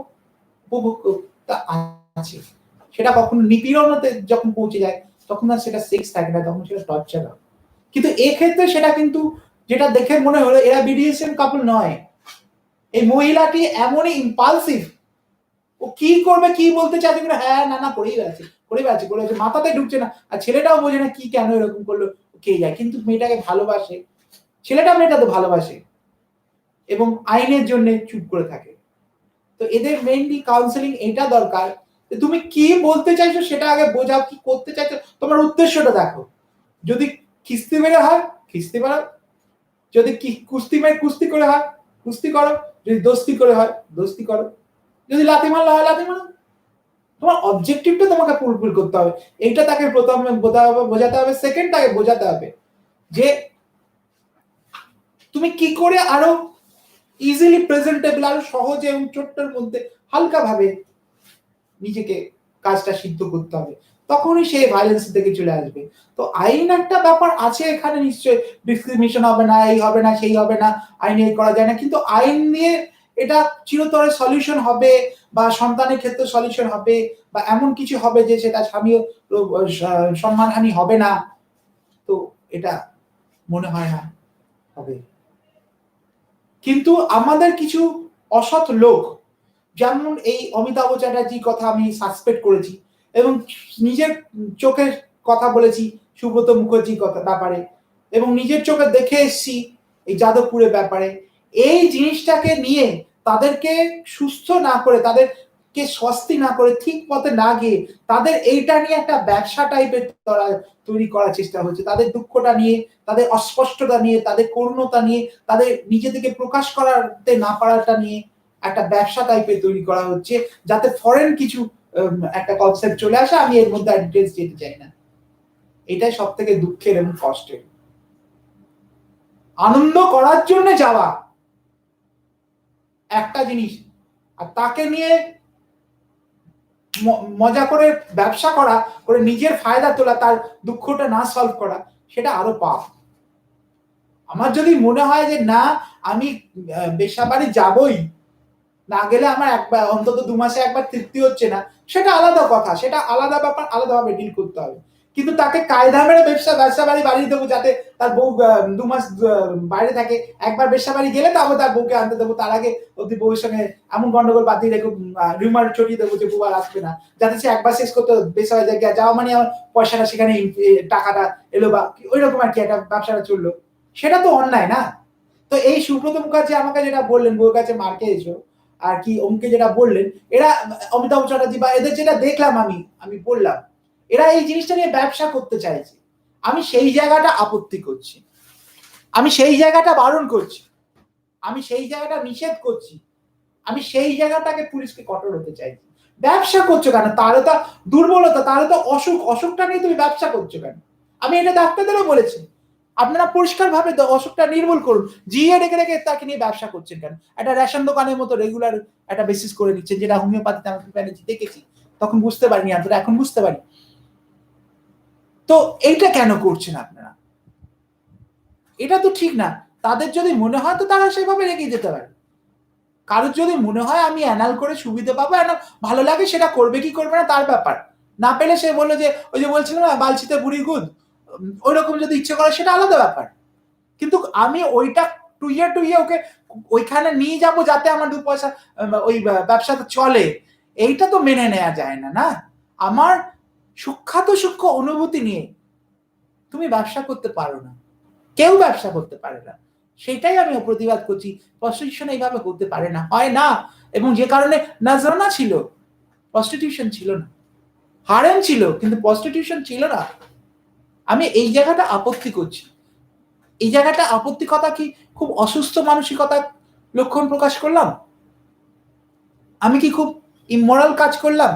উপভোক্তা আছে, সেটা কখনো নিপীড়নতে যখন পৌঁছে যায় তখন আর সেটা সেক্স থাকে না, তখন সেটা টর্চার হয়। কিন্তু এক্ষেত্রে সেটা কিন্তু যেটা দেখে মনে হলো এরা বিডিএসএম কাপল নয়, এই মহিলাটি এমনই ইম্পালসিভ, ও কি করবে কি বলতে চাইছে কিনা হ্যাঁ না না করেই বেড়াচ্ছে, মাথাতে ঢুকছে না, আর ছেলেটাও বোঝে না কি কেন এরকম করলো, কে যায়, কিন্তু মেয়েটাকে ভালোবাসে, ছেলেটা মেয়েটা তো ভালোবাসে এবং আইনের জন্য চুপ করে থাকে। তো এদের মেইনলি কাউন্সেলিং এটা দরকার, তুমি কি বলতে চাইছো সেটা আগে বোঝাও, কি করতে চাইছো তোমার উদ্দেশ্যটা দেখো। যদি খিস্তি মেরে হয় খিস্তি মারো, যদি কুস্তি মেরে কুস্তি করে হয় কুস্তি করো, যদি দোস্তি করে হয় দোস্তি করো, যদি লাথি মারলে হয় লাথি মারো, তোমার অবজেক্টিভটা তোমাকে ফুলফিল করতে হবে, এইটা তাকে প্রথমে বোঝাতে হবে। সেকেন্ড, তাকে বোঝাতে হবে যে তুমি কি করে আরো ইজিলি প্রেজেন্টেবল, আরো সহজে এবং ছোট্টর মধ্যে হালকা ভাবে নিজেকে কাজটা সিদ্ধ করতে হবে, তখনই সে ভায়োলেন্স থেকে চলে আসবে। তো আইন একটা ব্যাপার আছে এখানে, নিশ্চয়ই ডিসক্রিমিনেশন হবে না, এই হবে না, সেই হবে না, আইন এই করা যায় না, কিন্তু আইন নিয়ে এটা চিরতরে সলিউশন হবে বা সন্তানের ক্ষেত্রে সলিউশন হবে বা এমন কিছু হবে যে সেটা স্বামীর সম্মানহানি হবে না, তো এটা মনে হয় না হবে। কিন্তু আমাদের কিছু অসৎ লোক, যেমন এই অমিতাভ চ্যাটার্জির কথা আমি সাসপেক্ট করেছি এবং নিজের চোখের কথা বলেছি সুব্রত মুখার্জির কথা ব্যাপারে, এবং নিজের চোখে দেখে এসেছি এই যাদবপুরের ব্যাপারে, এই জিনিসটাকে নিয়ে তাদেরকে সুস্থ না করে, তাদেরকে স্বস্তি না করে, ঠিক পথে না গিয়ে তাদের এইটা নিয়ে একটা ব্যবসা টাইপের তৈরি করার চেষ্টা হচ্ছে, তাদের দুঃখটা নিয়ে, তাদের অস্পষ্টতা নিয়ে, তাদের করুণতা নিয়ে, তাদের নিজেদেরকে প্রকাশ করতে না পারাটা নিয়ে একটা ব্যবসা টাইপের তৈরি করা হচ্ছে, যাতে ফরেন কিছু একটা কনসেপ্ট চলে আসে। আমি এর মধ্যে ডিটেইলস যেতে চাই না। এটাই সব থেকে দুঃখের এবং কষ্টের। আনন্দ করার জন্য যাওয়া একটা জিনিস, আর তাকে নিয়ে মজা করে ব্যবসা করা, করে নিজের ফায়দা তোলা, তার দুঃখটা না সলভ করা, সেটা আরো পাপ। আমার যদি মনে হয় যে না, আমি বেশ্যাবাড়ি যাবই, না গেলে আমার একবার অন্তত 2 মাসে একবার তৃপ্তি হচ্ছে না, সেটা আলাদা কথা, সেটা আলাদা ব্যাপার, আলাদাভাবে ডিল করতে হবে। কিন্তু তাকে কায়দা মেরে ব্যবসা বাড়ি বাড়িয়ে দেবো যাতে তার বউ 2 মাস বাইরে থাকে, একবার ব্যবসা বাড়ি গেলে তারপর তার বউকে আনতে দেবো, তার আগে অতি বউয়ের সঙ্গে এমন গন্ডগোল বাতিয়ে রেখে রিউমার ছড়িয়ে দেবো যে বউ আর আসবে না, যাতে সে একবার শেষ করতে বেসা জায়গায় যাওয়া মানে আমার পয়সাটা সেখানে টাকাটা এলো বা ওই রকম আর কি একটা ব্যবসাটা চললো, সেটা তো অন্যায় না। তো এই সুব্রত মুখার্জি আমাকে যেটা বললেন, বউর কাছে মার খেয়েছো আর কি, অমুকে যেটা বললেন, এরা অমিতাভ চ্যাটার্জি বা এদের যেটা দেখলাম, আমি বললাম এরা এই জিনিসটা নিয়ে ব্যবসা করতে চাইছে। আমি সেই জায়গাটা আপত্তি করছি, আমি সেই জায়গাটা বারণ করছি, আমি সেই জায়গাটা নিষেধ করছি, আমি সেই জায়গাটাকে পুলিশকে কঠোর হতে চাইছি। ব্যবসা করছো কেন? তাহলে তো দুর্বলতা, তাহলে তো অসুখটা নিয়ে তুমি ব্যবসা করছো কেন? আমি এটা ডাক্তারদেরও বলেছি, আপনারা পরিষ্কার ভাবে অসুখটা নির্মূল করুন, জিয়ে রেখে রেখে তাকে নিয়ে ব্যবসা করছেন কেন? একটা রেশন দোকানের মতো রেগুলার একটা বেসিস করে নিচ্ছেন, যেটা হোমিওপ্যাথিতে আমি দেখেছি, তখন বুঝতে পারিনি, আপনারা এখন বুঝতে পারি। তো এইটা কেন করছেন আপনারা? এটা তো ঠিক না। তাদের যদি মনে হয় তো তারা সেভাবে রেখে যেতে পারে। কারোর যদি মনে হয় আমি অ্যানাল করে সুবিধা পাবো, অ্যানাল ভালো লাগে, সেটা করবে কি করবে না তার ব্যাপার। না পেলে সে বললো যে ওই যে বলছিল না বালছিতে বুড়ি গুদ, ওই রকম যদি ইচ্ছে করে সেটা আলাদা ব্যাপার। কিন্তু আমি ওইটা টুইয়ে ওকে ওইখানে নিয়ে যাব যাতে আমার 2 পয়সা ওই ব্যবসাটা চলে, এইটা তো মেনে নেওয়া যায় না। না, আমার সূক্ষ্ম অনুভূতি নিয়ে তুমি ব্যবসা করতে পারো না, কেউ ব্যবসা করতে পারে না, সেটাই আমি প্রতিবাদ করছি। প্রস্টিটিউশন এইভাবে হতে পারে না, হয় না। এবং যে কারণে নাজরানা ছিল, প্রস্টিটিউশন ছিল না, হারেম ছিল কিন্তু প্রস্টিটিউশন ছিল না। আমি এই জায়গাটা আপত্তি করছি। এই জায়গাটা আপত্তি কথা কি খুব অসুস্থ মানসিকতার লক্ষণ প্রকাশ করলাম? আমি কি খুব ইমোরাল কাজ করলাম?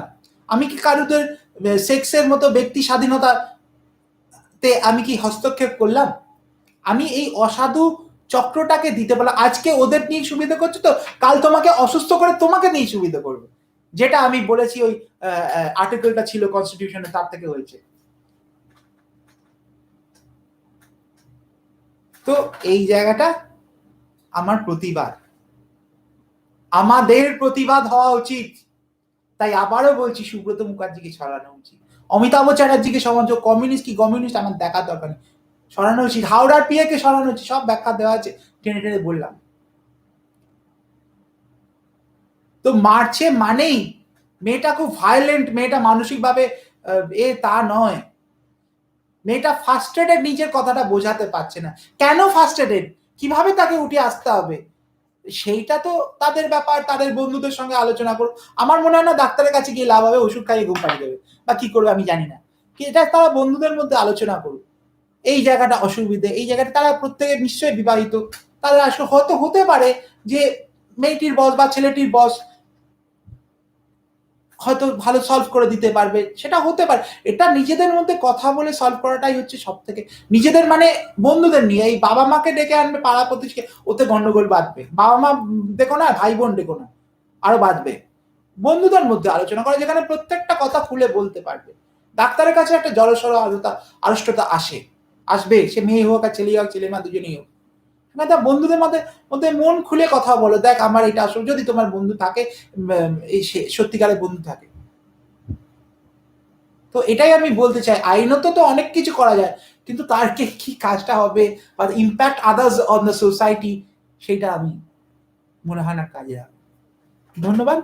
আমি কি কারুদের সেক্সের মতো ব্যক্তি স্বাধীনতাতে আমি কি হস্তক্ষেপ করলাম? আমি এই অসাধু চক্রটাকে দিতে পারলাম, আজকে ওদের নিয়ে সুবিধা করছে, তো কাল তোমাকে অসুস্থ করে তোমাকে নিয়ে সুবিধা করবে, যেটা আমি বলেছি ওই আর্টিকেলটা ছিল কনস্টিটিউশনে, তার থেকে হয়েছে। তো এই জায়গাটা আমার প্রতিবাদ, আমাদের প্রতিবাদ হওয়া উচিত। তাই আবারও বলছি, সুব্রত মুখার্জিকে সরানো উচিত, অমিতাভ চ্যাটার্জিকে সমাজ কমিউনিস্ট আমার দেখার দরকার নেই, সরানো উচিত, হাওড়ার পিএ কে সরানো উচিত, সব ব্যাখ্যা দেওয়া আছে, টেনে টেনে বললাম। তো মারছে মানেই মেয়েটা খুব ভায়োলেন্ট, মেয়েটা মানসিকভাবে তা নয়, মেয়েটা ফার্স্ট্রেটেড, নিজের কথাটা বোঝাতে পারছে না। কেন ফার্স্ট্রেটেড, কিভাবে তাকে উঠে আসতে হবে, সেইটা তো তাদের ব্যাপার, তাদের বন্ধুদের সঙ্গে আলোচনা করুক। আমার মনে হয় না ডাক্তারের কাছে গিয়ে লাভ হবে, ওষুধ খাইয়ে ঘুম পাড়িয়ে দেবে বা কি করবে আমি জানি না, এটা তারা বন্ধুদের মধ্যে আলোচনা করুক। এই জায়গাটা অসুবিধে, এই জায়গাটা তারা প্রত্যেকে নিশ্চয়ই বিবাহিত, তাদের আসলে হয়তো হতে পারে যে মেয়েটির বস বা ছেলেটির বস হয়তো ভালো সলভ করে দিতে পারবে, সেটা হতে পারে। এটা নিজেদের মধ্যে কথা বলে সলভ করাটাই হচ্ছে সবথেকে, নিজেদের মানে বন্ধুদের নিয়ে, এই বাবা মাকে ডেকে আনবে পাড়া প্রতিবেশীকে, ওতে গন্ডগোল বাঁধবে। বাবা মা ডেকো না, ভাই বোন ডেকো না, আরো বাঁধবে। বন্ধুদের মধ্যে আলোচনা করে, যেখানে প্রত্যেকটা কথা খুলে বলতে পারবে। ডাক্তারের কাছে একটা জড়সড় আড়ষ্টতা আসবে, সে মেয়ে হোক আর ছেলে হোক, ছেলে মা দুজনেই হোক। তার বন্ধুদের মধ্যে মধ্যে মন খুলে কথা বলো, দেখ আমার এটা আসলে, যদি তোমার বন্ধু থাকে, এই সত্যিকারের বন্ধু থাকে। তো এটাই আমি বলতে চাই, আইনত তো অনেক কিছু করা যায়, কিন্তু তার কি কাজটা হবে বা impact others on the society, সেটা আমি মনে হয় না কাজে। ধন্যবাদ।